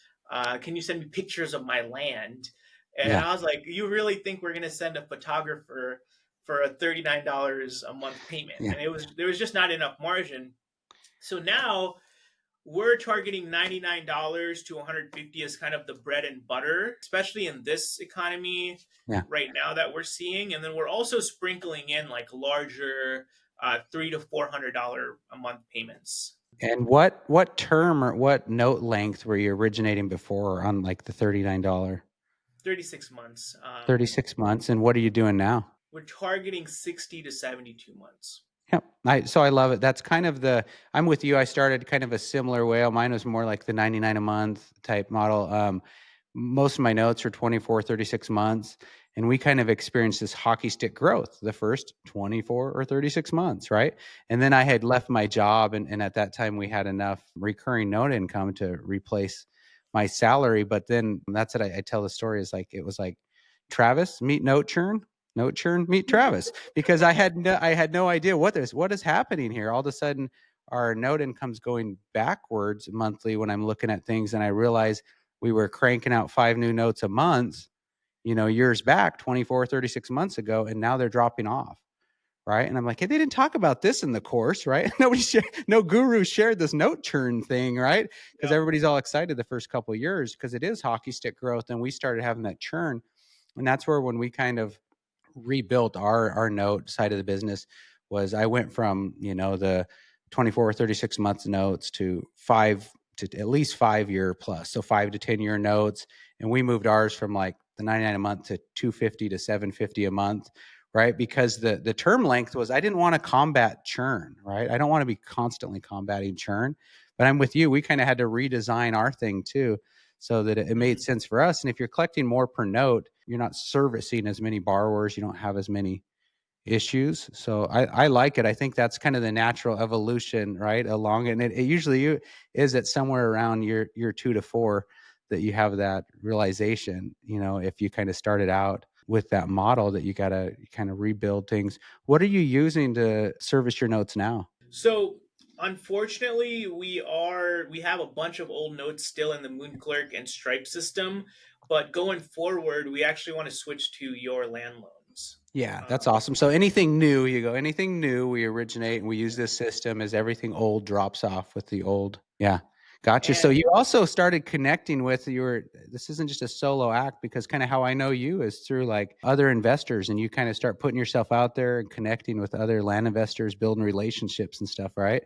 Can you send me pictures of my land?" And Yeah. I was like, "You really think we're gonna send a photographer for a $39 a month payment?" Yeah. And there was just not enough margin. So now we're targeting $99 to 150 as kind of the bread and butter, especially in this economy Yeah. right now that we're seeing. And then we're also sprinkling in like larger $300 to $400 a month payments. And what term or what note length were you originating before on like the $39? 36 months. 36 months. And what are you doing now? We're targeting 60 to 72 months. Yep. I love it. That's kind of I'm with you. I started kind of a similar way. Mine was more like the 99 a month type model. Most of my notes are 24, 36 months. And we kind of experienced this hockey stick growth the first 24 or 36 months, right? And then I had left my job. And at that time, we had enough recurring note income to replace my salary. But then that's what I tell the story is like, it was like, Travis, meet note churn, meet Travis, because I had no idea what is happening here. All of a sudden, our note income's going backwards monthly when I'm looking at things, and I realize we were cranking out 5 new notes a month, years back, 24, 36 months ago, and now they're dropping off. Right. And I'm like, hey, they didn't talk about this in the course, right? No guru shared this note churn thing, right? Because Yep. everybody's all excited the first couple of years because it is hockey stick growth. And we started having that churn. And that's where when we kind of rebuilt our note side of the business was I went from, the 24 or 36 months notes to 5 to at least 5 year plus. So 5 to 10 year notes. And we moved ours from like the 99 a month to 250 to 750 a month, right? Because the term length was I didn't want to combat churn, right? I don't want to be constantly combating churn. But I'm with you. We kind of had to redesign our thing too so that it made Mhm. sense for us. And if you're collecting more per note, you're not servicing as many borrowers. You don't have as many issues. So I like it. I think that's kind of the natural evolution, right? Along it. And it usually is at somewhere around year 2 to 4 that you have that realization, if you kind of started out with that model that you got to kind of rebuild things. What are you using to service your notes now? So unfortunately, we have a bunch of old notes still in the Moon Clerk and Stripe system, but going forward, we actually want to switch to your land loans. Yeah, that's Um, awesome. So anything new, we originate and we use this system as everything old drops off with the old. Yeah. Gotcha. So and you also started connecting with this isn't just a solo act because kind of how I know you is through like other investors and you kind of start putting yourself out there and connecting with other land investors, building relationships and stuff, right?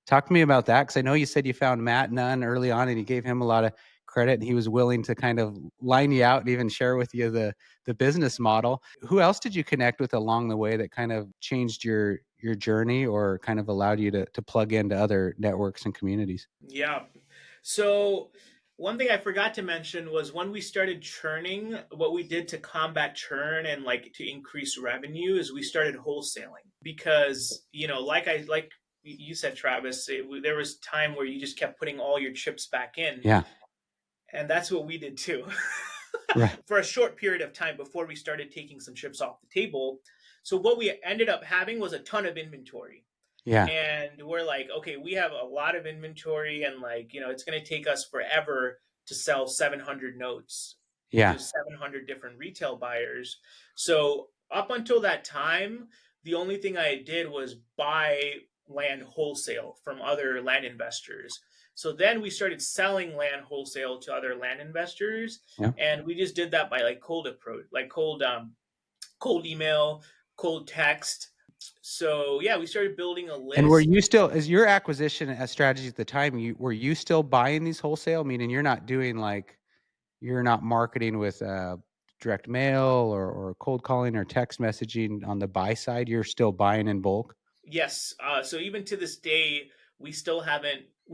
Talk to me about that because I know you said you found Matt Nunn early on and you gave him a lot of credit and he was willing to kind of line you out and even share with you the business model. Who else did you connect with along the way that kind of changed your journey or kind of allowed you to plug into other networks and communities? yeah, so one thing I forgot to mention was when we started churning, what we did to combat churn and like to increase revenue is we started wholesaling because like you said, Travis, there was time where you just kept putting all your chips back in, Yeah. and that's what we did too. Right. For a short period of time before we started taking some chips off the table. So what we ended up having was a ton of inventory. Yeah. And we're like, okay, we have a lot of inventory and like, it's going to take us forever to sell 700 notes Yeah. to 700 different retail buyers. So up until that time, the only thing I did was buy land wholesale from other land investors. So then we started selling land wholesale to other land investors, Yeah. and we just did that by like cold approach, like cold email, cold text. So yeah, we started building a And were list. you still, as your acquisition as strategy at the time, were you still buying these wholesale? Meaning you're not doing like, you're not marketing with direct mail or cold calling or text messaging on the buy side. You're still buying in bulk. Yes. So even to this day, we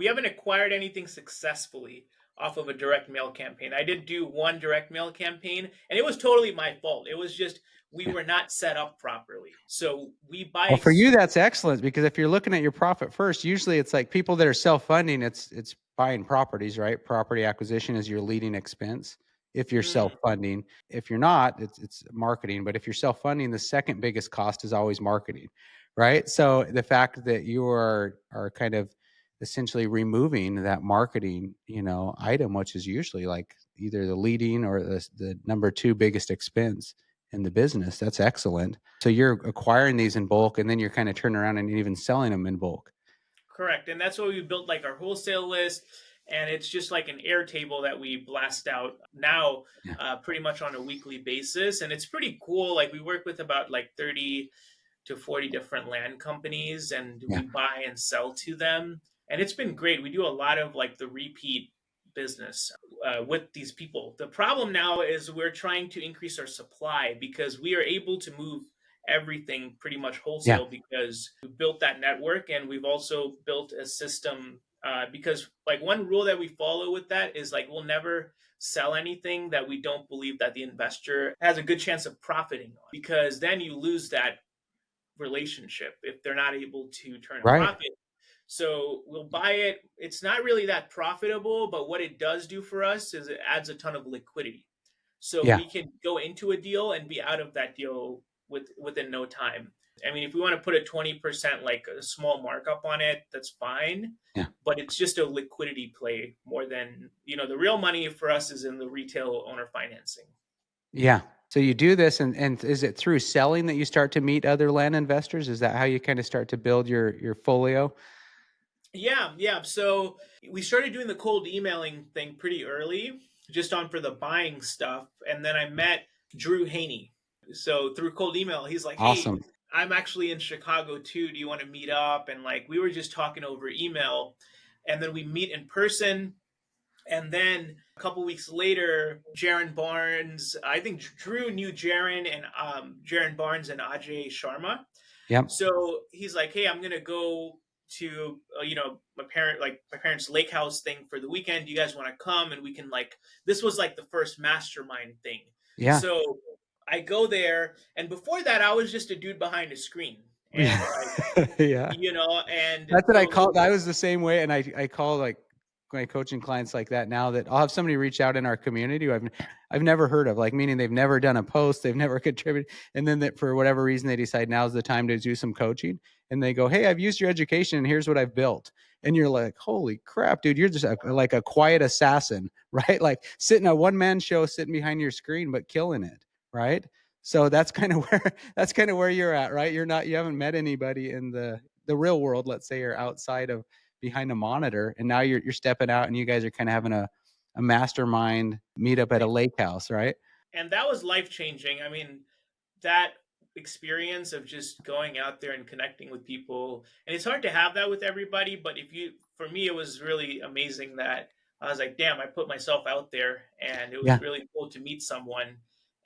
haven't acquired anything successfully off of a direct mail campaign. I did do one direct mail campaign, and it was totally my fault. It was just we Yeah. were not set up properly. So we buy Well, for you, that's excellent because if you're looking at your profit first, usually it's like people that are self-funding, it's buying properties, right? Property acquisition is your leading expense if you're Mm, self-funding. If you're not, it's marketing. But if you're self-funding, the second biggest cost is always marketing, right? So the fact that you are kind of essentially removing that marketing, item, which is usually like either the leading or the number two biggest expense in the business, that's excellent. So you're acquiring these in bulk and then you're kind of turning around and even selling them in bulk. correct. And that's why we built like our wholesale list. And it's just like an Airtable that we blast out now Yeah. pretty much on a weekly basis. And it's pretty cool. Like we work with about like 30 to 40 different land companies, and Yeah. we buy and sell to them. And it's been great. We do a lot of like the repeat business with these people. The problem now is we're trying to increase our supply because we are able to move everything pretty much Yeah. wholesale because we built that network, and we've also built a system because like one rule that we follow with that is like we'll never sell anything that we don't believe that the investor has a good chance of profiting on, because then you lose that relationship if they're not able to turn a Right. profit. So we'll buy it. It's not really that profitable, but what it does do for us is it adds a ton of liquidity. So Yeah. we can go into a deal and be out of that deal within no time. I mean, if we want to put a 20% like a small markup on it, that's fine. Yeah. But it's just a liquidity play more than, the real money for us is in the retail owner financing. Yeah. So you do this and is it through selling that you start to meet other land investors? Is that how you kind of start to build your folio? Yeah, yeah. So we started doing the cold emailing thing pretty early, just on for the buying stuff. And then I met Drew Haney. So through cold email, he's like, "Hey, Awesome. I'm actually in Chicago too. Do you want to meet up?" And like we were just talking over email, and then we meet in person. And then a couple weeks later, Jaron Barnes, I think Drew knew Jaron and Jaron Barnes and Ajay Sharma. Yep. So he's like, "Hey, I'm gonna go to my parents' lake house thing for the weekend. Do you guys want to come?" And we can like this was like the first mastermind thing. Yeah. So I go there, and before that, I was just a dude behind a screen, and like Yeah. and That's what I call. I was the same way, and I call like my coaching clients like that now. That I'll have somebody reach out in our community who I've never heard of, like meaning they've never done a post, they've never contributed, and then that for whatever reason they decide now's the time to do some coaching, and they go, "Hey, I've used your education, and here's what I've built." And you're like, "Holy crap, dude! You're just like a quiet assassin, right? Like sitting a one man show, sitting behind your screen, but killing it, right?" So that's kind of where you're at, right? You haven't met anybody in the real world, let's say, or outside of behind a monitor, and now you're stepping out and you guys are kind of having a mastermind meetup at a lake house, right? and that was life changing. I mean, that experience of just going out there and connecting with people, and it's hard to have that with everybody, but for me it was really amazing that I was like, damn, I put myself out there, and it was Yeah. really cool to meet someone,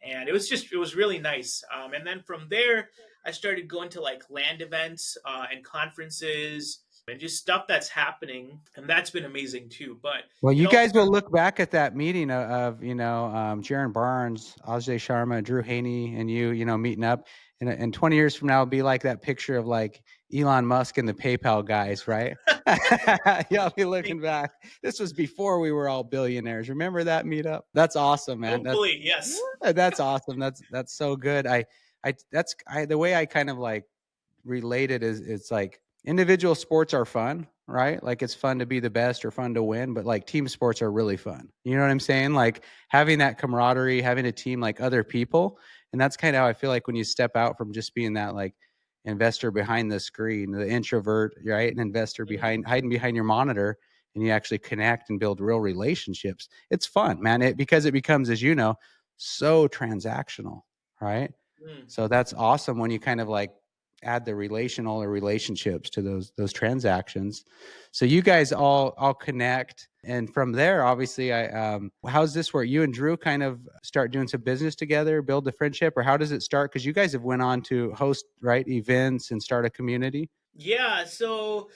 and it was really nice. And then from there I started going to like land events and conferences and just stuff that's happening, and that's been amazing too. But Well, it you all guys will started. look back at that meeting of Jaron Barnes, Ajay Sharma, Drew Haney, and meeting up, and 20 years from now, it'll be like that picture of like Elon Musk and the PayPal guys, right? Y'all be looking back. This was before we were all billionaires. Remember that meetup? That's awesome, man. Hopefully, yes. That's awesome. That's so good. The way I kind of like relate it is it's like individual sports are fun, right? Like it's fun to be the best or fun to win, but like team sports are really fun. You know what I'm saying? Like having that camaraderie, having a team like other people. And that's kind of how I feel like when you step out from just being that like investor behind the screen, the introvert, right? An investor Mm, behind hiding behind your monitor, and you actually connect and build real relationships. It's fun, man. Because it becomes, as you know, so transactional, right? mm. So that's awesome when you kind of like add the relational or relationships to those transactions. So you guys all connect, and from there, obviously, how's this work? You and Drew kind of start doing some business together, build a friendship, or how does it start? Because you guys have went on to host right events and start a community. Yeah, so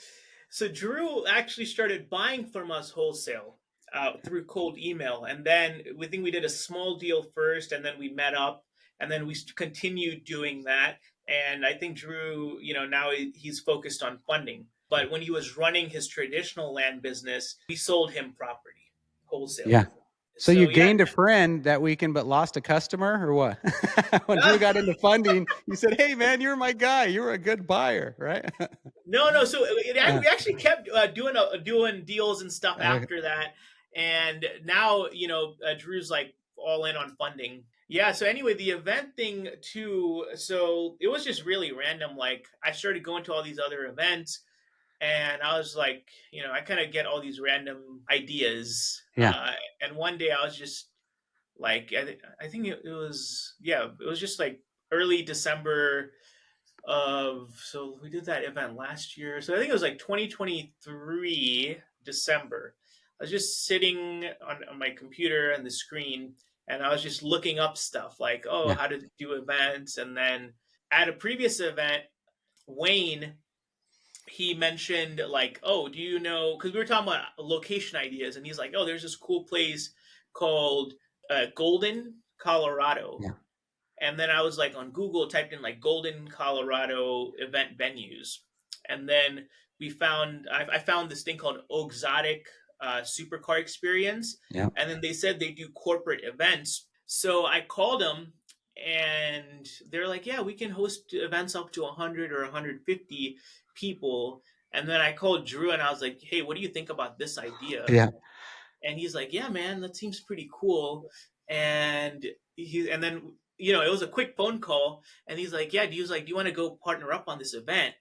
Drew actually started buying from us wholesale through cold email, and then we think we did a small deal first, and then we met up, and then we continued doing that. And I think Drew, now he's focused on funding. But when he was running his traditional land business, we sold him property wholesale. Yeah. So you So yeah, gained a friend that weekend, but lost a customer, or what? When Drew got into funding, you said, "Hey, man, you're my guy. You were a good buyer, right?" no. So Uh, we actually kept doing deals and stuff uh, after that, and now Drew's like all in on funding. Yeah. So anyway, the event thing too. So it was just really random. Like I started going to all these other events, and I was like, I kind of get all these random ideas. yeah, And one day I was just like, I think it was it was just like early December of so we did that event last year, so I think it was like 2023 December. I was just sitting on my computer and the screen, and I was just looking up stuff like, oh, yeah, how to do events. And then at a previous event, Wayne, he mentioned like, oh, do you know, because we were talking about location ideas, and he's like, oh, there's this cool place called Golden, Colorado. yeah, And then I was like on Google, typed in like Golden, Colorado event venues. And then I found this thing called Exotic Supercar Experience. yeah, And then they said they do corporate events. So I called them, and they're like, yeah, we can host events up to 100 or 150 people. And then I called Drew and I was like, hey, what do you think about this idea? yeah, And he's like, yeah, man, that seems pretty cool. And and then it was a quick phone call, and he's like, yeah, do you want to go partner up on this event?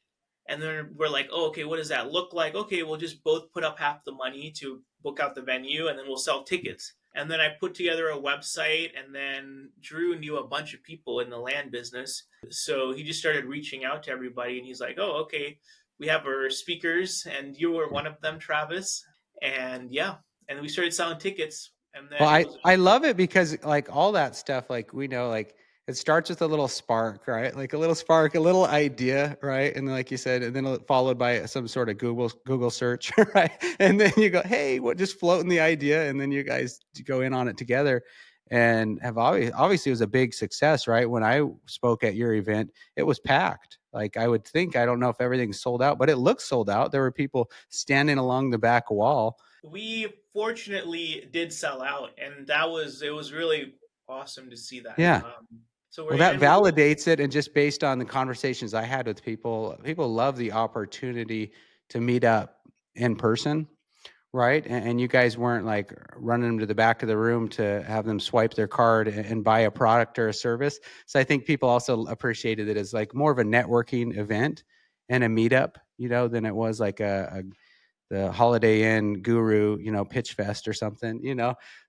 And then we're like, oh, okay, what does that look like? Okay, we'll just both put up half the money to book out the venue, and then we'll sell tickets. And then I put together a website, and then Drew knew a bunch of people in the land business, so he just started reaching out to everybody, and he's like, oh, okay, we have our speakers, and you were yeah. one of them, Travis. And yeah, and we started selling tickets, and Well, then it I was I love it because like all that stuff, like we know, like it starts with a little spark, right? Like a little spark, a little idea, right? And then, like you said, and then followed by some sort of Google search, right? And then you go, hey, what? Just floating the idea, and then you guys go in on it together, and have obviously it was a big success, right? When I spoke at your event, it was packed. Like I would think, I don't know if everything's sold out, but it looks sold out. There were people standing along the back wall. we fortunately did sell out, and it was really awesome to see that. Yeah. So Well, we're that and we validates it, and just based on the conversations I had with people, people love the opportunity to meet up in person, right? And you guys weren't like running them to the back of the room to have them swipe their card and buy a product or a service. So I think people also appreciated it as like more of a networking event and a meetup, than it was like the Holiday Inn Guru, pitch fest or something,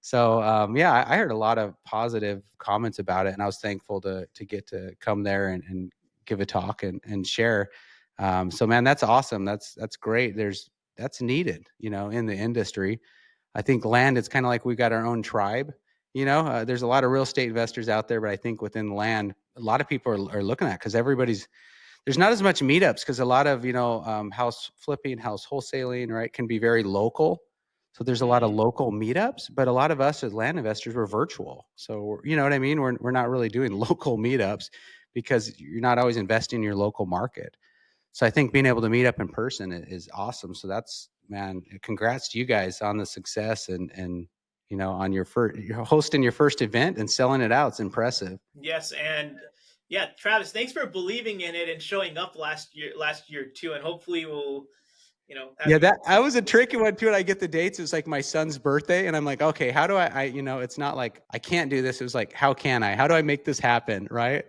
So yeah, I heard a lot of positive comments about it, and I was thankful to get to come there and give a talk and share. So man, that's awesome. That's great. That's needed, in the industry. I think land, it's kind of like we got our own tribe. There's a lot of real estate investors out there, but I think within land, a lot of people are looking at, because there's not as much meetups, because a lot of house flipping, house wholesaling, right, can be very local. So there's a lot of mm, local meetups, but a lot of us as land investors, we're virtual. So you know what I mean? We're not really doing local meetups because you're not always investing in your local market. So I think being able to meet up in person is awesome. So that's, man, congrats to you guys on the success, and on your first, you're hosting your first event and selling it out. It's impressive. yes, and Yeah, Travis, thanks for believing in it and showing up last year too, and hopefully we'll, have Yeah, you that I was a this tricky year. one too. And I get the dates. It was like my son's birthday, and I'm like, okay, how do it's not like I can't do this. It was like, how can I? How do I make this happen? Right.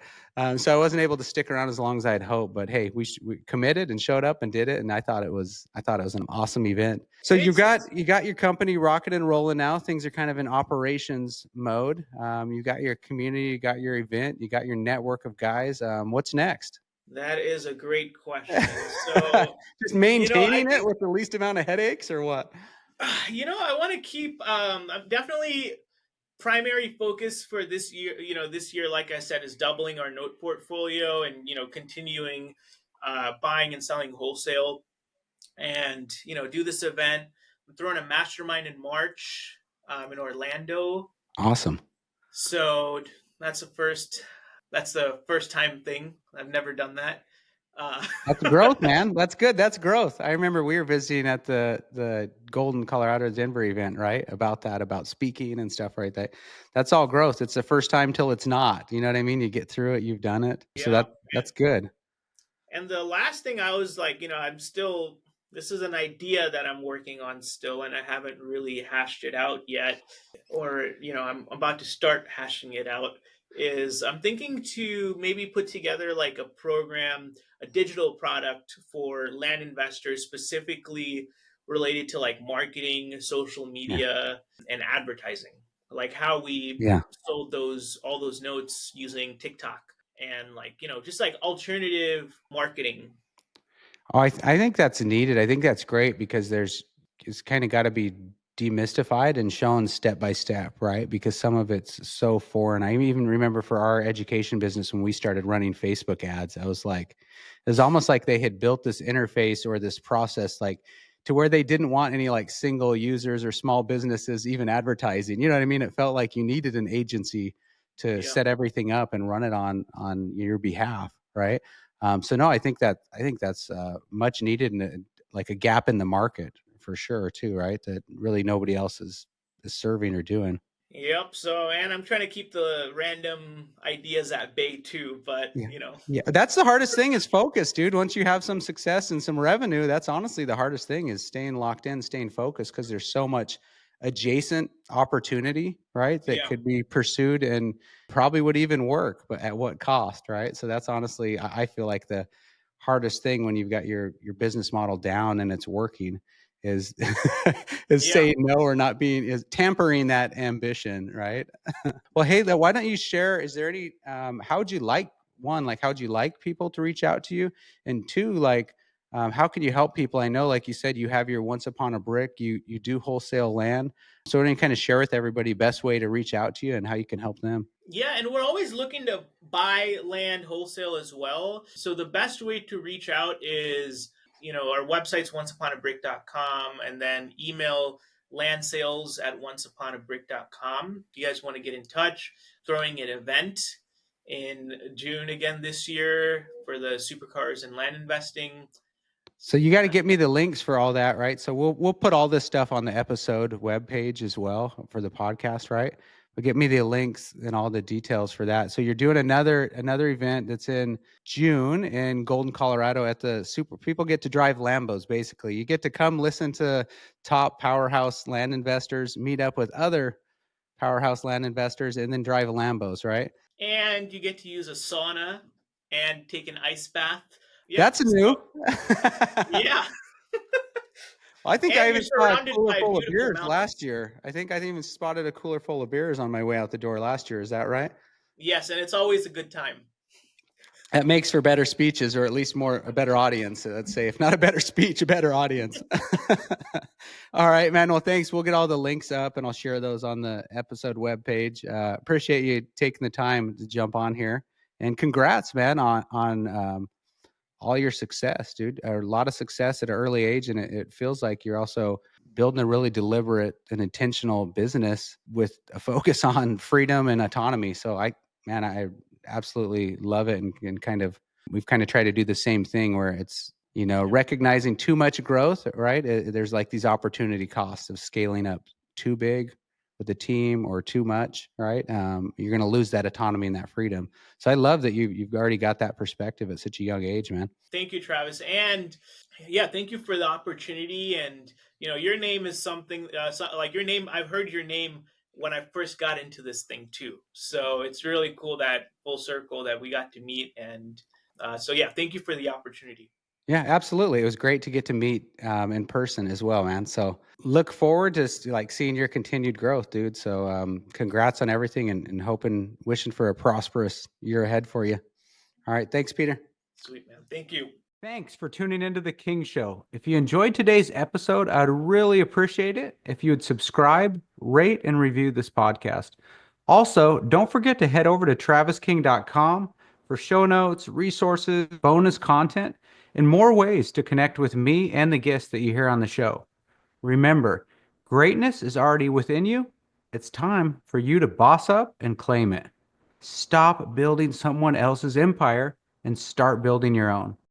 So I wasn't able to stick around as long as I'd hoped. But hey, we committed and showed up and did it, and I thought it was an awesome event. So you It's got your company rocking and rolling now. Things are kind of in operations mode. You got your community, you got your event, you got your network of guys. What's next? that is a great question. So, Just I maintaining it think with the least amount of headaches, or what? I want to keep. I'm definitely primary focus for this year. This year, like I said, is doubling our note portfolio and continuing buying and selling wholesale, and do this event. I'm throwing a mastermind in March in Orlando. Awesome. So that's the first. That's the first time thing. I've never done that. Uh, That's growth, man. That's good. That's growth. I remember we were visiting at the Golden, Colorado, Denver event, right? About speaking and stuff, right? That's all growth. It's the first time till it's not. You know what I mean? You get through it, you've done it. So yeah, that's good. and the last thing I was like, I'm still. This is an idea that I'm working on still, and I haven't really hashed it out yet. Or I'm about to start hashing it out. Is I'm thinking to maybe put together like a program, a digital product for land investors, specifically related to like marketing, social Yeah. media, and advertising. Like how we Yeah. sold all those notes using TikTok and like just like alternative marketing. Oh, I think that's needed. I think that's great because it's kind of got to be demystified and shown step by step, right? Because some of it's so foreign. I even remember for our education business when we started running Facebook ads, I was like, it was almost like they had built this interface or this process like to where they didn't want any like single users or small businesses even advertising. You know what I mean? It felt like you needed an agency to Yeah, set everything up and run it on your behalf, right? So no, I think that's much needed and like a gap in the market for sure too, right? That really nobody else is serving or doing. yep. So, and I'm trying to keep the random ideas at bay too, but Yeah. Yeah. That's the hardest thing is focus, dude. Once you have some success and some revenue, that's honestly the hardest thing is staying locked in, staying focused because there's so much adjacent opportunity, right? That yeah, could be pursued and probably would even work, but at what cost, right? So that's honestly, I feel like the hardest thing when you've got your business model down and it's working is is yeah. saying no or not being is tampering that ambition, right? Well, hey, why don't you share? Is there any? How would you like one? Like, how would you like people to reach out to you? And two, like, how can you help people? I know, like you said, you have your Once Upon a Brick. You do wholesale land. So, why don't you kind of share with everybody best way to reach out to you and how you can help them? Yeah, and we're always looking to buy land wholesale as well. So the best way to reach out is, our website's onceuponabrick.com and then email landsales at onceuponabrick.com. If you guys want to get in touch, throwing an event in June again this year for the supercars and land investing. So you got to get me the links for all that, right? So we'll put all this stuff on the episode webpage as well for the podcast, right? But get me the links and all the details for that. So you're doing another event that's in June in Golden, Colorado at the super people get to drive Lambos basically. You get to come listen to top powerhouse land investors, meet up with other powerhouse land investors and then drive Lambos, right? And you get to use a sauna and take an ice bath. Yeah. That's new. So, yeah. I think I And you're even saw a surrounded cooler by full of beautiful beers last mountains. year. I think I even spotted a cooler full of beers on my way out the door last year. Is that right? Yes, and it's always a good time. That makes for better speeches, or at least a better audience. Let's say, if not a better speech, a better audience. All right, man. Well, thanks. We'll get all the links up, and I'll share those on the episode webpage. Appreciate you taking the time to jump on here, and congrats, man, on all your success, dude. A lot of success at an early age, and it feels like you're also building a really deliberate and intentional business with a focus on freedom and autonomy. So I absolutely love it, and kind of we've kind of tried to do the same thing where it's recognizing too much growth, right? There's like these opportunity costs of scaling up too big with a team or too much, right? You're going to lose that autonomy and that freedom. So I love that you've already got that perspective at such a young age, man. Thank you, Travis. And yeah, thank you for the opportunity. And, your name is something like your name. I've heard your name when I first got into this thing too. So it's really cool that full circle that we got to meet. And so, yeah, thank you for the opportunity. Yeah, absolutely. It was great to get to meet in person as well, man. So look forward to like seeing your continued growth, dude. So congrats on everything and hoping, wishing for a prosperous year ahead for you. All right. Thanks, Peter. Sweet, man. Thank you. Thanks for tuning into The King Show. If you enjoyed today's episode, I'd really appreciate it if you would subscribe, rate, and review this podcast. Also, don't forget to head over to travisking.com for show notes, resources, bonus content, and more ways to connect with me and the guests that you hear on the show. Remember, greatness is already within you. It's time for you to boss up and claim it. Stop building someone else's empire and start building your own.